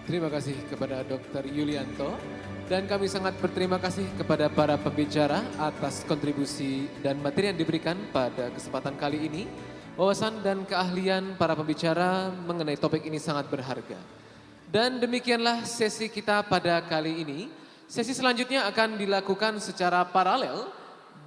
Terima kasih kepada Dr. Yulianto dan kami sangat berterima kasih kepada para pembicara atas kontribusi dan materi yang diberikan pada kesempatan kali ini. Wawasan dan keahlian para pembicara mengenai topik ini sangat berharga. Dan demikianlah sesi kita pada kali ini. Sesi selanjutnya akan dilakukan secara paralel,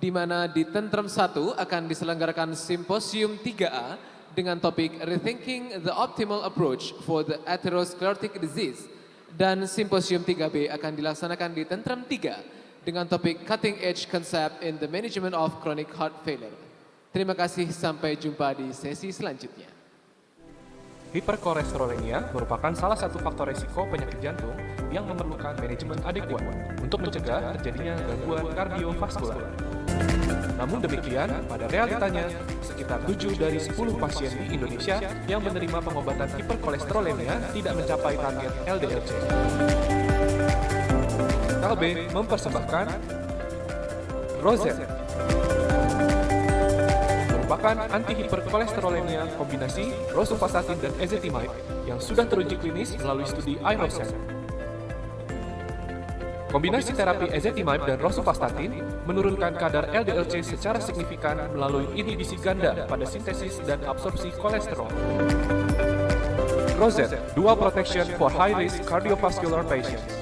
di mana di Tentrem 1 akan diselenggarakan Simposium 3A dengan topik Rethinking the Optimal Approach for the Atherosclerotic Disease, dan Simposium 3B akan dilaksanakan di Tentrem 3 dengan topik Cutting Edge Concept in the Management of Chronic Heart Failure. Terima kasih, sampai jumpa di sesi selanjutnya. Hiperkolesterolenia merupakan salah satu faktor resiko penyakit jantung yang memerlukan manajemen adekuat untuk mencegah terjadinya gangguan kardiovaskular. Namun demikian, pada realitanya, sekitar 7 dari 10 pasien di Indonesia yang menerima pengobatan hiperkolesterolemia tidak mencapai target LDL-C. KLB mempersembahkan Rosette, merupakan anti-hiperkolesterolemia kombinasi rosuvastatin dan ezetimibe yang sudah teruji klinis melalui studi iROSET. Kombinasi terapi ezetimibe dan rosuvastatin menurunkan kadar LDL-C secara signifikan melalui inhibisi ganda pada sintesis dan absorpsi kolesterol. Rosette, dual protection for high-risk cardiovascular patients.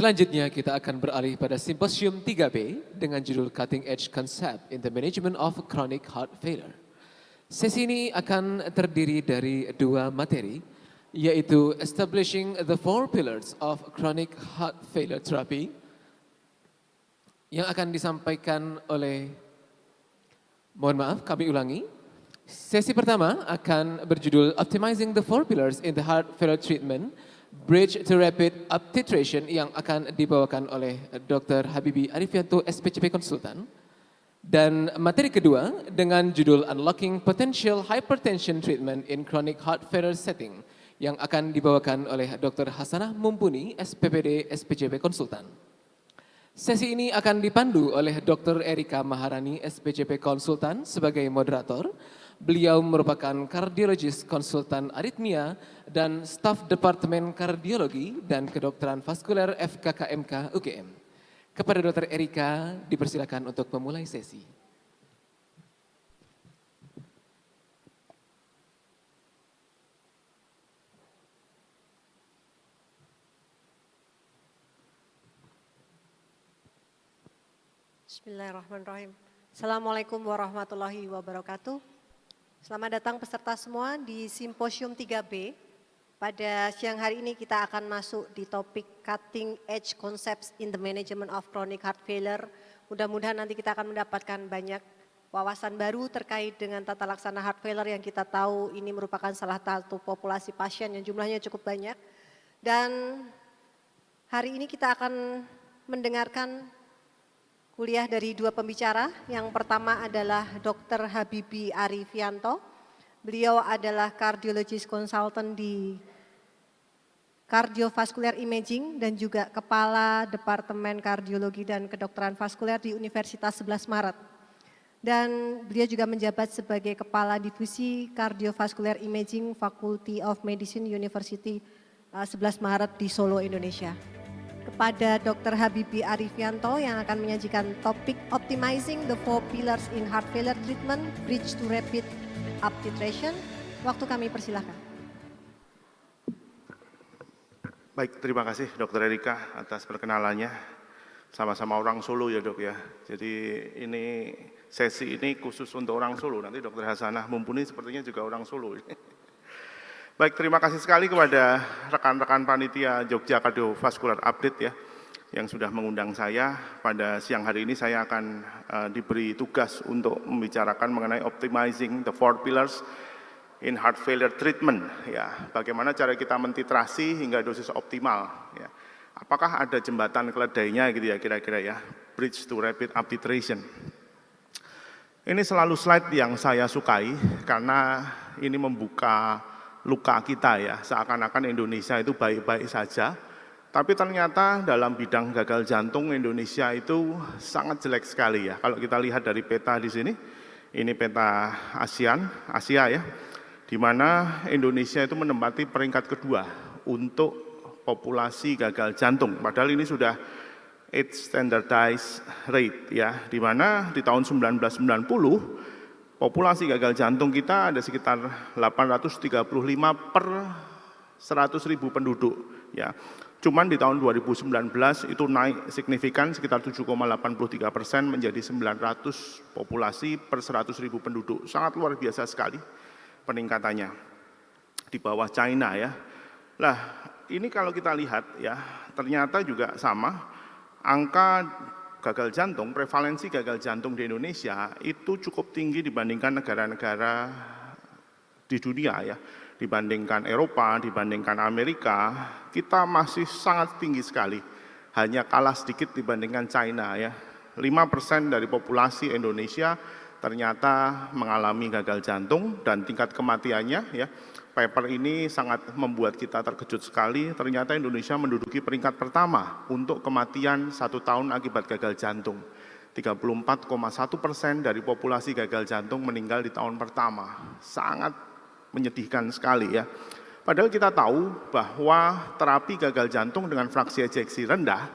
Selanjutnya kita akan beralih pada Simposium 3B dengan judul Cutting Edge Concept in the Management of Chronic Heart Failure. Sesi ini akan terdiri dari 2 materi, yaitu Establishing the 4 Pillars of Chronic Heart Failure Therapy, yang akan disampaikan oleh, mohon maaf kami ulangi, sesi pertama akan berjudul Optimizing the 4 Pillars in the Heart Failure Treatment, Bridge to Rapid Up Titration, yang akan dibawakan oleh Dr. Habibi Arifianto, SPCP Konsultan. Dan materi kedua dengan judul Unlocking Potential Hypertension Treatment in Chronic Heart Failure Setting, yang akan dibawakan oleh Dr. Hasanah Mumpuni, SPPD SPCP Konsultan. Sesi ini akan dipandu oleh Dr. Erika Maharani, SPCP Konsultan sebagai moderator. Beliau merupakan kardiologis konsultan aritmia dan staf Departemen Kardiologi dan Kedokteran Vaskuler FKKMK UGM. Kepada Dr. Erika dipersilakan untuk memulai sesi. Bismillahirrahmanirrahim. Assalamualaikum warahmatullahi wabarakatuh. Selamat datang peserta semua di Simposium 3B. Pada siang hari ini kita akan masuk di topik Cutting Edge Concepts in the Management of Chronic Heart Failure. Mudah-mudahan nanti kita akan mendapatkan banyak wawasan baru terkait dengan tata laksana heart failure yang kita tahu ini merupakan salah satu populasi pasien yang jumlahnya cukup banyak. Dan hari ini kita akan mendengarkan kuliah dari 2 pembicara. Yang pertama adalah Dr. Habibi Arifianto. Beliau adalah kardiologis konsultan di Cardiovascular Imaging dan juga Kepala Departemen Kardiologi dan Kedokteran Vaskuler di Universitas 11 Maret. Dan beliau juga menjabat sebagai Kepala Divisi Cardiovascular Imaging Faculty of Medicine University 11 Maret di Solo, Indonesia. Kepada Dr. Habibi Arifianto yang akan menyajikan topik Optimizing the 4 Pillars in Heart Failure Treatment, Bridge to Rapid Up Titration. Waktu kami persilahkan. Baik, terima kasih Dr. Erika atas perkenalannya. Sama-sama orang Solo ya Dok ya. Jadi ini sesi ini khusus untuk orang Solo. Nanti Dr. Hasanah Mumpuni sepertinya juga orang Solo. Baik, terima kasih sekali kepada rekan-rekan panitia Jogja Cardiovascular Update ya, yang sudah mengundang saya. Pada siang hari ini saya akan diberi tugas untuk membicarakan mengenai optimizing the 4 pillars in heart failure treatment. Ya, bagaimana cara kita mentitrasi hingga dosis optimal. Ya. apakah ada jembatan keledainya gitu ya kira-kira ya, bridge to rapid arbitration. Ini selalu slide yang saya sukai karena ini membuka luka kita ya, seakan-akan Indonesia itu baik-baik saja, tapi ternyata dalam bidang gagal jantung Indonesia itu sangat jelek sekali ya. Kalau kita lihat dari peta di sini, ini peta Asia ya, di mana Indonesia itu menempati peringkat kedua untuk populasi gagal jantung. Padahal ini sudah age standardized rate ya, di mana di tahun 1990 populasi gagal jantung kita ada sekitar 835 per 100.000 penduduk ya. Cuman di tahun 2019 itu naik signifikan sekitar 7,83% menjadi 900 populasi per 100.000 penduduk. Sangat luar biasa sekali peningkatannya di bawah China ya. Lah, ini kalau kita lihat ya, ternyata juga sama. Angka gagal jantung, prevalensi gagal jantung di Indonesia itu cukup tinggi dibandingkan negara-negara di dunia ya. Dibandingkan Eropa, dibandingkan Amerika, kita masih sangat tinggi sekali. Hanya kalah sedikit dibandingkan China ya. 5% dari populasi Indonesia ternyata mengalami gagal jantung dan tingkat kematiannya ya. Paper ini sangat membuat kita terkejut sekali, ternyata Indonesia menduduki peringkat pertama untuk kematian 1 tahun akibat gagal jantung. 34,1% dari populasi gagal jantung meninggal di tahun pertama. Sangat menyedihkan sekali ya. Padahal kita tahu bahwa terapi gagal jantung dengan fraksi ejeksi rendah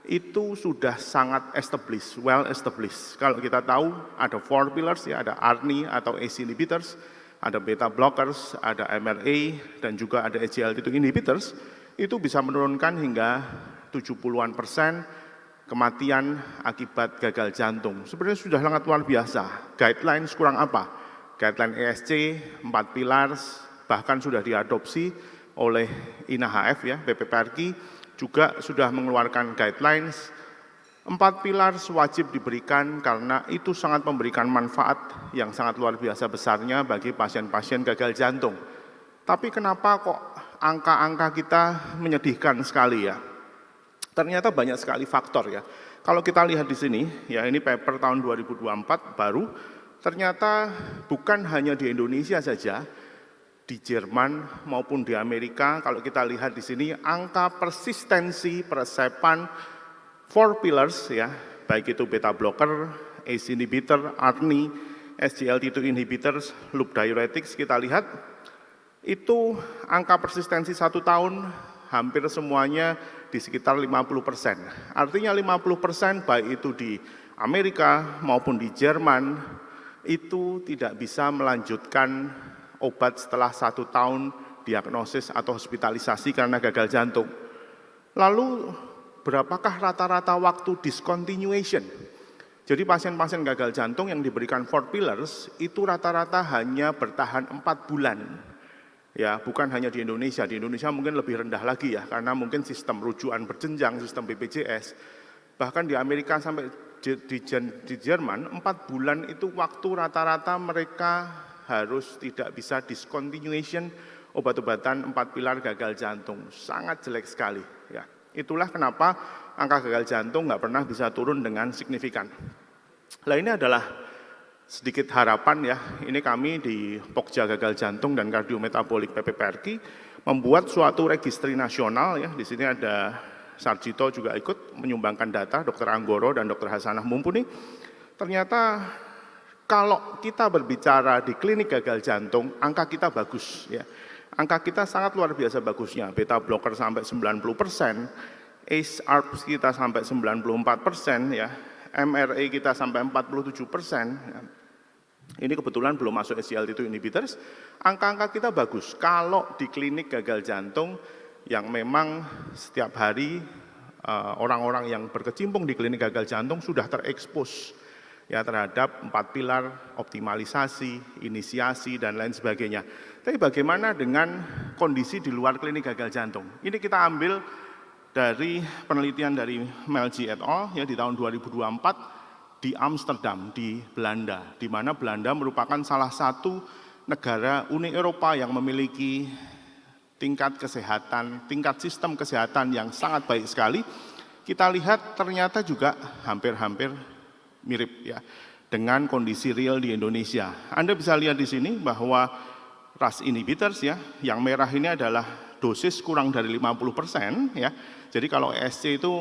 itu sudah sangat established, well established. Kalau kita tahu ada 4 pillars ya, ada ARNI atau ACE inhibitors, ada beta blockers, ada MRA, dan juga ada SGLT2 inhibitors, itu bisa menurunkan hingga 70-an% kematian akibat gagal jantung. Sebenarnya sudah sangat luar biasa. Guidelines kurang apa? Guideline ESC, 4 pillars, bahkan sudah diadopsi oleh INAHF ya, PPPRQ, juga sudah mengeluarkan guidelines. 4 pilar wajib diberikan karena itu sangat memberikan manfaat yang sangat luar biasa besarnya bagi pasien-pasien gagal jantung. Tapi kenapa kok angka-angka kita menyedihkan sekali ya? Ternyata banyak sekali faktor ya. Kalau kita lihat di sini, ya ini paper tahun 2024 baru, ternyata bukan hanya di Indonesia saja, di Jerman maupun di Amerika, kalau kita lihat di sini angka persistensi peresepan 4 pillars ya, baik itu beta blocker, ACE inhibitor, ARNI, SGLT2 inhibitors, loop diuretics, kita lihat itu angka persistensi 1 tahun hampir semuanya di sekitar 50%. Artinya 50% baik itu di Amerika maupun di Jerman itu tidak bisa melanjutkan obat setelah 1 tahun diagnosis atau hospitalisasi karena gagal jantung. Lalu berapakah rata-rata waktu discontinuation? Jadi pasien-pasien gagal jantung yang diberikan 4 pillars itu rata-rata hanya bertahan 4 bulan. Ya, bukan hanya di Indonesia mungkin lebih rendah lagi ya, karena mungkin sistem rujukan berjenjang, sistem BPJS. Bahkan di Amerika sampai di Jerman 4 bulan itu waktu rata-rata mereka harus tidak bisa discontinuation obat-obatan 4 pilar gagal jantung. Sangat jelek sekali ya. Itulah kenapa angka gagal jantung nggak pernah bisa turun dengan signifikan. Nah ini adalah sedikit harapan ya. Ini kami di Pokja Gagal Jantung dan Kardiometabolik PPPRQ membuat suatu registri nasional ya. Di sini ada Sarjito juga ikut menyumbangkan data, Dr. Anggoro dan Dr. Hasanah Mumpuni. Ternyata kalau kita berbicara di klinik gagal jantung, angka kita bagus ya. Angka kita sangat luar biasa bagusnya, beta blocker sampai 90%, ACE ARBs kita sampai 94% ya, MRA kita sampai 47%. Ya. Ini kebetulan belum masuk SGLT2 inhibitors, angka-angka kita bagus. Kalau di klinik gagal jantung yang memang setiap hari orang-orang yang berkecimpung di klinik gagal jantung sudah terekspos ya terhadap 4 pilar optimalisasi, inisiasi dan lain sebagainya. Tapi bagaimana dengan kondisi di luar klinik gagal jantung? Ini kita ambil dari penelitian dari Melgi et al. Ya di tahun 2024 di Amsterdam di Belanda, di mana Belanda merupakan salah satu negara Uni Eropa yang memiliki tingkat kesehatan, tingkat sistem kesehatan yang sangat baik sekali, kita lihat ternyata juga hampir-hampir mirip ya dengan kondisi real di Indonesia. Anda bisa lihat di sini bahwa RAS inhibitors ya, yang merah ini adalah dosis kurang dari 50% ya. Jadi kalau ESC itu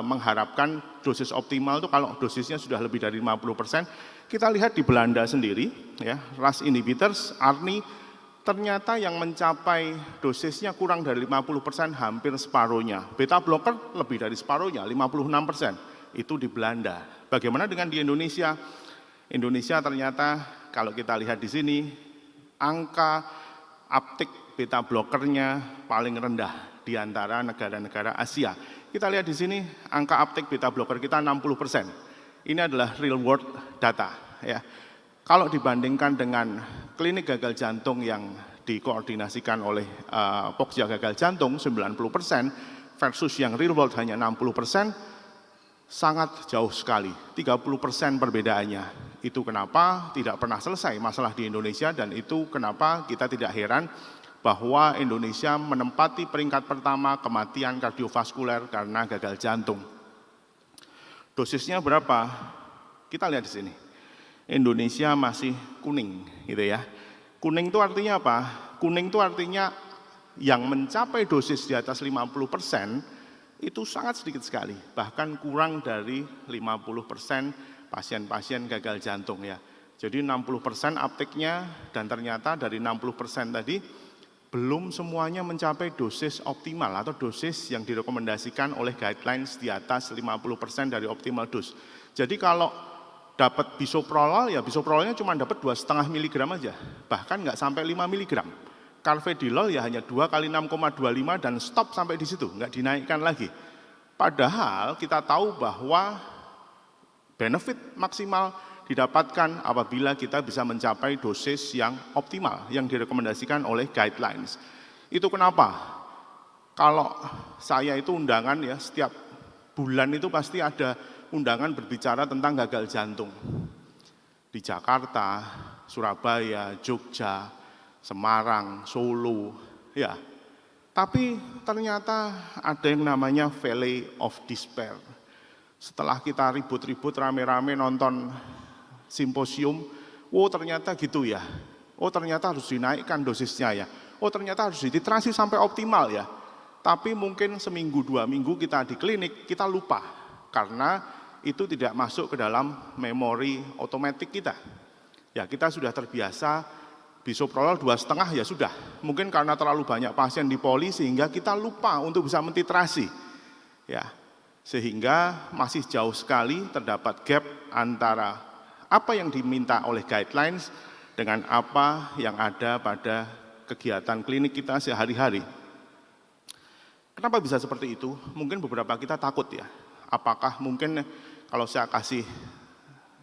mengharapkan dosis optimal itu kalau dosisnya sudah lebih dari 50%. Kita lihat di Belanda sendiri ya, RAS inhibitors, ARNI ternyata yang mencapai dosisnya kurang dari 50%, hampir separuhnya. Beta blocker lebih dari separuhnya, 56%. Itu di Belanda. Bagaimana dengan di Indonesia? Indonesia ternyata kalau kita lihat di sini, angka uptake beta blockernya paling rendah di antara negara-negara Asia. Kita lihat di sini, angka uptake beta blocker kita 60%. Ini adalah real world data. Ya. Kalau dibandingkan dengan klinik gagal jantung yang dikoordinasikan oleh Pokja gagal jantung 90% versus yang real world hanya 60%, sangat jauh sekali, 30% perbedaannya. Itu kenapa tidak pernah selesai masalah di Indonesia dan itu kenapa kita tidak heran bahwa Indonesia menempati peringkat pertama kematian kardiovaskuler karena gagal jantung. Dosisnya berapa? Kita lihat di sini. Indonesia masih kuning gitu ya. Kuning itu artinya apa? Kuning itu artinya yang mencapai dosis di atas 50% itu sangat sedikit sekali, bahkan kurang dari 50% pasien-pasien gagal jantung ya. Jadi 60% uptake-nya dan ternyata dari 60% tadi belum semuanya mencapai dosis optimal atau dosis yang direkomendasikan oleh guidelines di atas 50% dari optimal dose. Jadi kalau dapat bisoprolol, ya bisoprololnya cuma dapat 2,5 mg aja, bahkan nggak sampai 5 mg. Carvedilol ya hanya 2 kali 6,25 dan stop sampai di situ, nggak dinaikkan lagi. Padahal kita tahu bahwa benefit maksimal didapatkan apabila kita bisa mencapai dosis yang optimal, yang direkomendasikan oleh guidelines. Itu kenapa? Kalau saya itu undangan ya, setiap bulan itu pasti ada undangan berbicara tentang gagal jantung. Di Jakarta, Surabaya, Jogja, Semarang, Solo, ya. Tapi ternyata ada yang namanya Valley of Despair. Setelah kita ribut-ribut rame-rame nonton simposium, oh ternyata gitu ya. Oh ternyata harus dinaikkan dosisnya ya. Oh ternyata harus dititrasi sampai optimal ya. Tapi mungkin seminggu, 2 minggu kita di klinik, kita lupa. Karena itu tidak masuk ke dalam memori otomatis kita. Ya kita sudah terbiasa bisoprolol 2,5 ya sudah. Mungkin karena terlalu banyak pasien di poli sehingga kita lupa untuk bisa mentitrasi. Ya, sehingga masih jauh sekali terdapat gap antara apa yang diminta oleh guidelines dengan apa yang ada pada kegiatan klinik kita sehari-hari. Kenapa bisa seperti itu? Mungkin beberapa kita takut ya. Apakah mungkin kalau saya kasih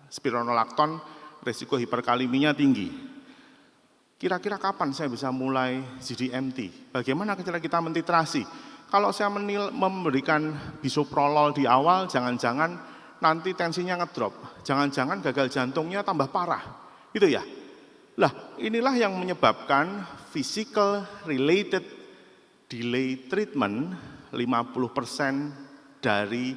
spironolakton, risiko hiperkaleminya tinggi. Kira-kira kapan saya bisa mulai GDMT? Bagaimana cara kita mentitrasi? Kalau saya memberikan bisoprolol di awal, jangan-jangan nanti tensinya ngedrop. Jangan-jangan gagal jantungnya tambah parah. Gitu ya? Lah, inilah yang menyebabkan physical related delay treatment 50% dari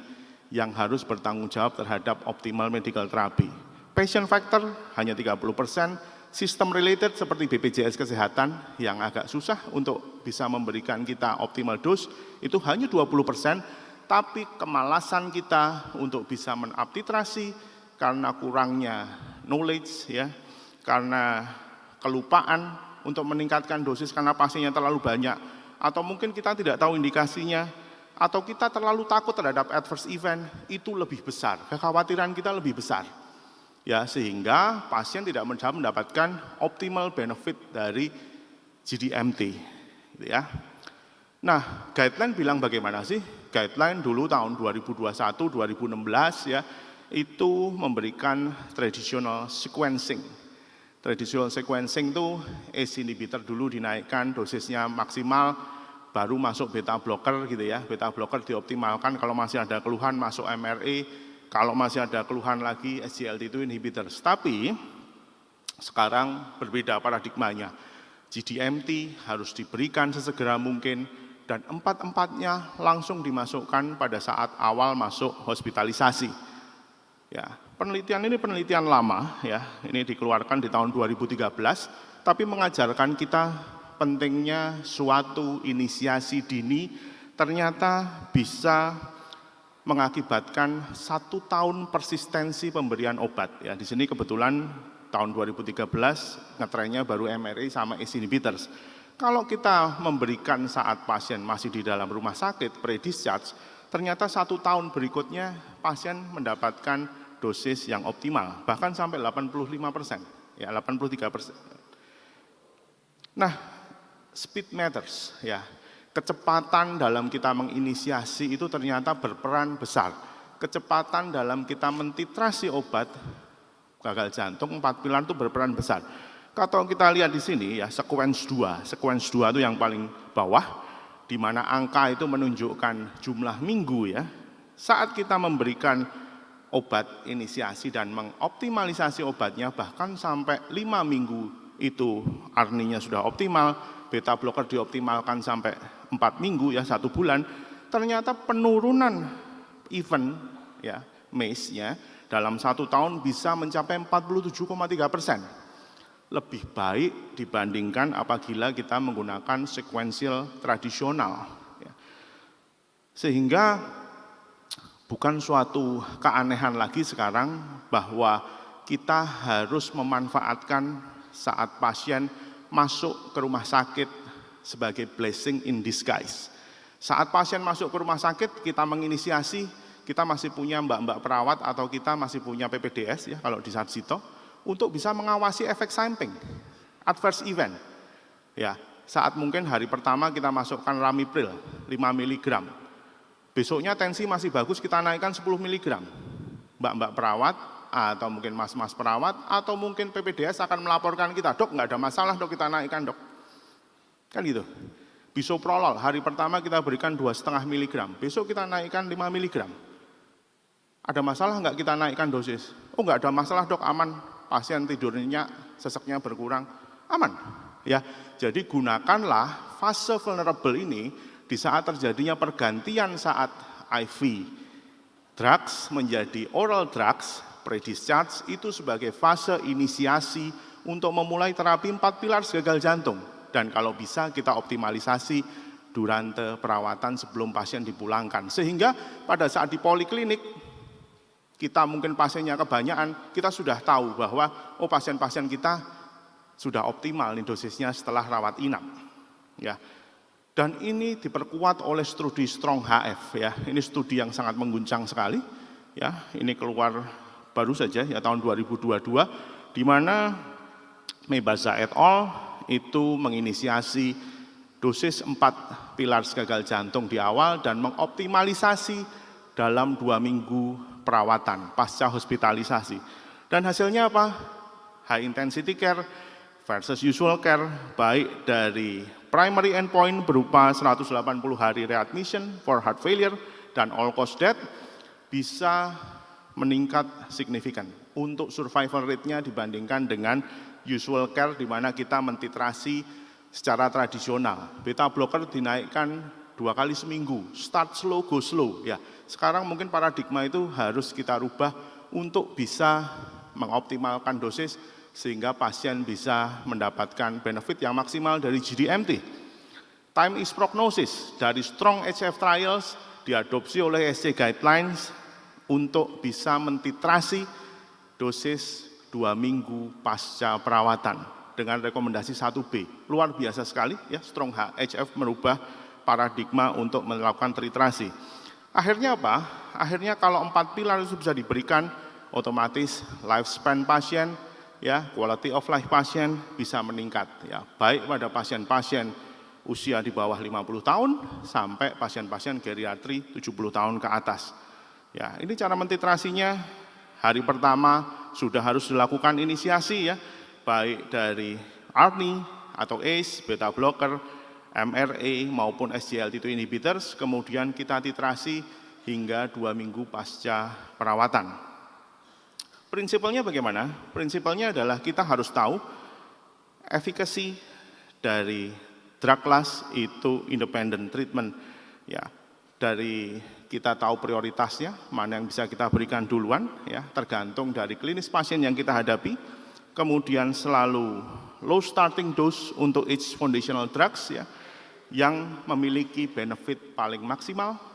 yang harus bertanggung jawab terhadap optimal medical therapy. Patient factor hanya 30%, sistem related seperti BPJS Kesehatan yang agak susah untuk bisa memberikan kita optimal dose itu hanya 20%, tapi kemalasan kita untuk bisa menaptitrasi karena kurangnya knowledge ya, karena kelupaan untuk meningkatkan dosis karena pasiennya terlalu banyak, atau mungkin kita tidak tahu indikasinya, atau kita terlalu takut terhadap adverse event, itu lebih besar, kekhawatiran kita lebih besar. Ya, sehingga pasien tidak mendapatkan optimal benefit dari GDMT. Gitu ya. Nah, guideline bilang bagaimana sih? Guideline dulu tahun 2021-2016 ya, itu memberikan traditional sequencing. Traditional sequencing itu ACE inhibitor dulu dinaikkan dosisnya maksimal, baru masuk beta blocker gitu ya. Beta blocker dioptimalkan kalau masih ada keluhan masuk MRE, kalau masih ada keluhan lagi SGLT2 inhibitors. Tapi sekarang berbeda paradigmanya. GDMT harus diberikan sesegera mungkin, dan 4-empatnya langsung dimasukkan pada saat awal masuk hospitalisasi. Ya, penelitian ini penelitian lama, ya, ini dikeluarkan di tahun 2013, tapi mengajarkan kita pentingnya suatu inisiasi dini ternyata bisa mengakibatkan 1 tahun persistensi pemberian obat. Ya, di sini kebetulan tahun 2013 ngetrennya baru MRI sama ACE inhibitors. Kalau kita memberikan saat pasien masih di dalam rumah sakit pre-discharge, ternyata 1 tahun berikutnya pasien mendapatkan dosis yang optimal, bahkan sampai 85%, ya 83%. Nah, speed matters, ya. Kecepatan dalam kita menginisiasi itu ternyata berperan besar. Kecepatan dalam kita mentitrasi obat gagal jantung 4 pilar itu berperan besar. Kalau kita lihat di sini ya, sequence 2 itu yang paling bawah, di mana angka itu menunjukkan jumlah minggu ya. Saat kita memberikan obat inisiasi dan mengoptimalisasi obatnya bahkan sampai 5 minggu itu arninya sudah optimal, beta blocker dioptimalkan sampai 4 minggu ya, 1 bulan, ternyata penurunan event ya, MACE-nya dalam 1 tahun bisa mencapai 47,3%. Lebih baik dibandingkan apabila kita menggunakan sequential tradisional. Ya. Sehingga bukan suatu keanehan lagi sekarang bahwa kita harus memanfaatkan saat pasien masuk ke rumah sakit sebagai blessing in disguise. Saat pasien masuk ke rumah sakit, kita menginisiasi, kita masih punya mbak-mbak perawat atau kita masih punya PPDS ya kalau di Sarjito, untuk bisa mengawasi efek samping, adverse event. Ya, saat mungkin hari pertama kita masukkan Ramipril 5 mg. Besoknya tensi masih bagus, kita naikkan 10 mg. Mbak-mbak perawat atau mungkin mas-mas perawat atau mungkin PPDS akan melaporkan kita, dok nggak ada masalah dok, kita naikkan dok. Kan gitu. Bisoprolol hari pertama kita berikan 2,5 mg, besok kita naikkan 5 mg. Ada masalah nggak kita naikkan dosis? Oh nggak ada masalah dok, aman. Pasien tidurnya, seseknya berkurang, aman. Ya, jadi gunakanlah fase vulnerable ini di saat terjadinya pergantian saat IV drugs menjadi oral drugs pre-discharge itu sebagai fase inisiasi untuk memulai terapi 4 pilar gagal jantung. Dan kalau bisa kita optimalisasi durante perawatan sebelum pasien dipulangkan. Sehingga pada saat di poliklinik, kita mungkin pasiennya kebanyakan, kita sudah tahu bahwa oh pasien-pasien kita sudah optimal nih dosisnya setelah rawat inap. Ya. Dan ini diperkuat oleh studi Strong HF ya. Ini studi yang sangat mengguncang sekali. Ya, ini keluar baru saja ya tahun 2022 di mana Mebaza et al. Itu menginisiasi dosis 4 pilar gagal jantung di awal dan mengoptimalisasi dalam 2 minggu perawatan pasca hospitalisasi. Dan hasilnya apa? High intensity care versus usual care, baik dari primary endpoint berupa 180 hari readmission for heart failure dan all cause death bisa meningkat signifikan untuk survival rate-nya dibandingkan dengan usual care di mana kita mentitrasi secara tradisional. Beta blocker dinaikkan 2 kali seminggu, start slow, go slow. Ya, sekarang mungkin paradigma itu harus kita rubah untuk bisa mengoptimalkan dosis sehingga pasien bisa mendapatkan benefit yang maksimal dari GDMT. Time is prognosis dari Strong HF Trials diadopsi oleh SC Guidelines untuk bisa mentitrasi dosis 2 minggu pasca perawatan dengan rekomendasi 1B. Luar biasa sekali ya, Strong HF merubah paradigma untuk melakukan titrasi. Akhirnya apa? Akhirnya kalau 4 pilar itu bisa diberikan, otomatis lifespan pasien, ya, quality of life pasien bisa meningkat. Ya, baik pada pasien-pasien usia di bawah 50 tahun sampai pasien-pasien geriatri 70 tahun ke atas. Ya, ini cara mentitrasinya. Hari pertama sudah harus dilakukan inisiasi ya, baik dari ARNI atau ACE, beta blocker, MRA maupun SGLT2 inhibitors, kemudian kita titrasi hingga 2 minggu pasca perawatan. Prinsipalnya bagaimana? Prinsipalnya adalah kita harus tahu efikasi dari drug class itu independent treatment. Ya, dari kita tahu prioritasnya, mana yang bisa kita berikan duluan, ya, tergantung dari klinis pasien yang kita hadapi. Kemudian selalu low starting dose untuk each foundational drugs, ya, yang memiliki benefit paling maksimal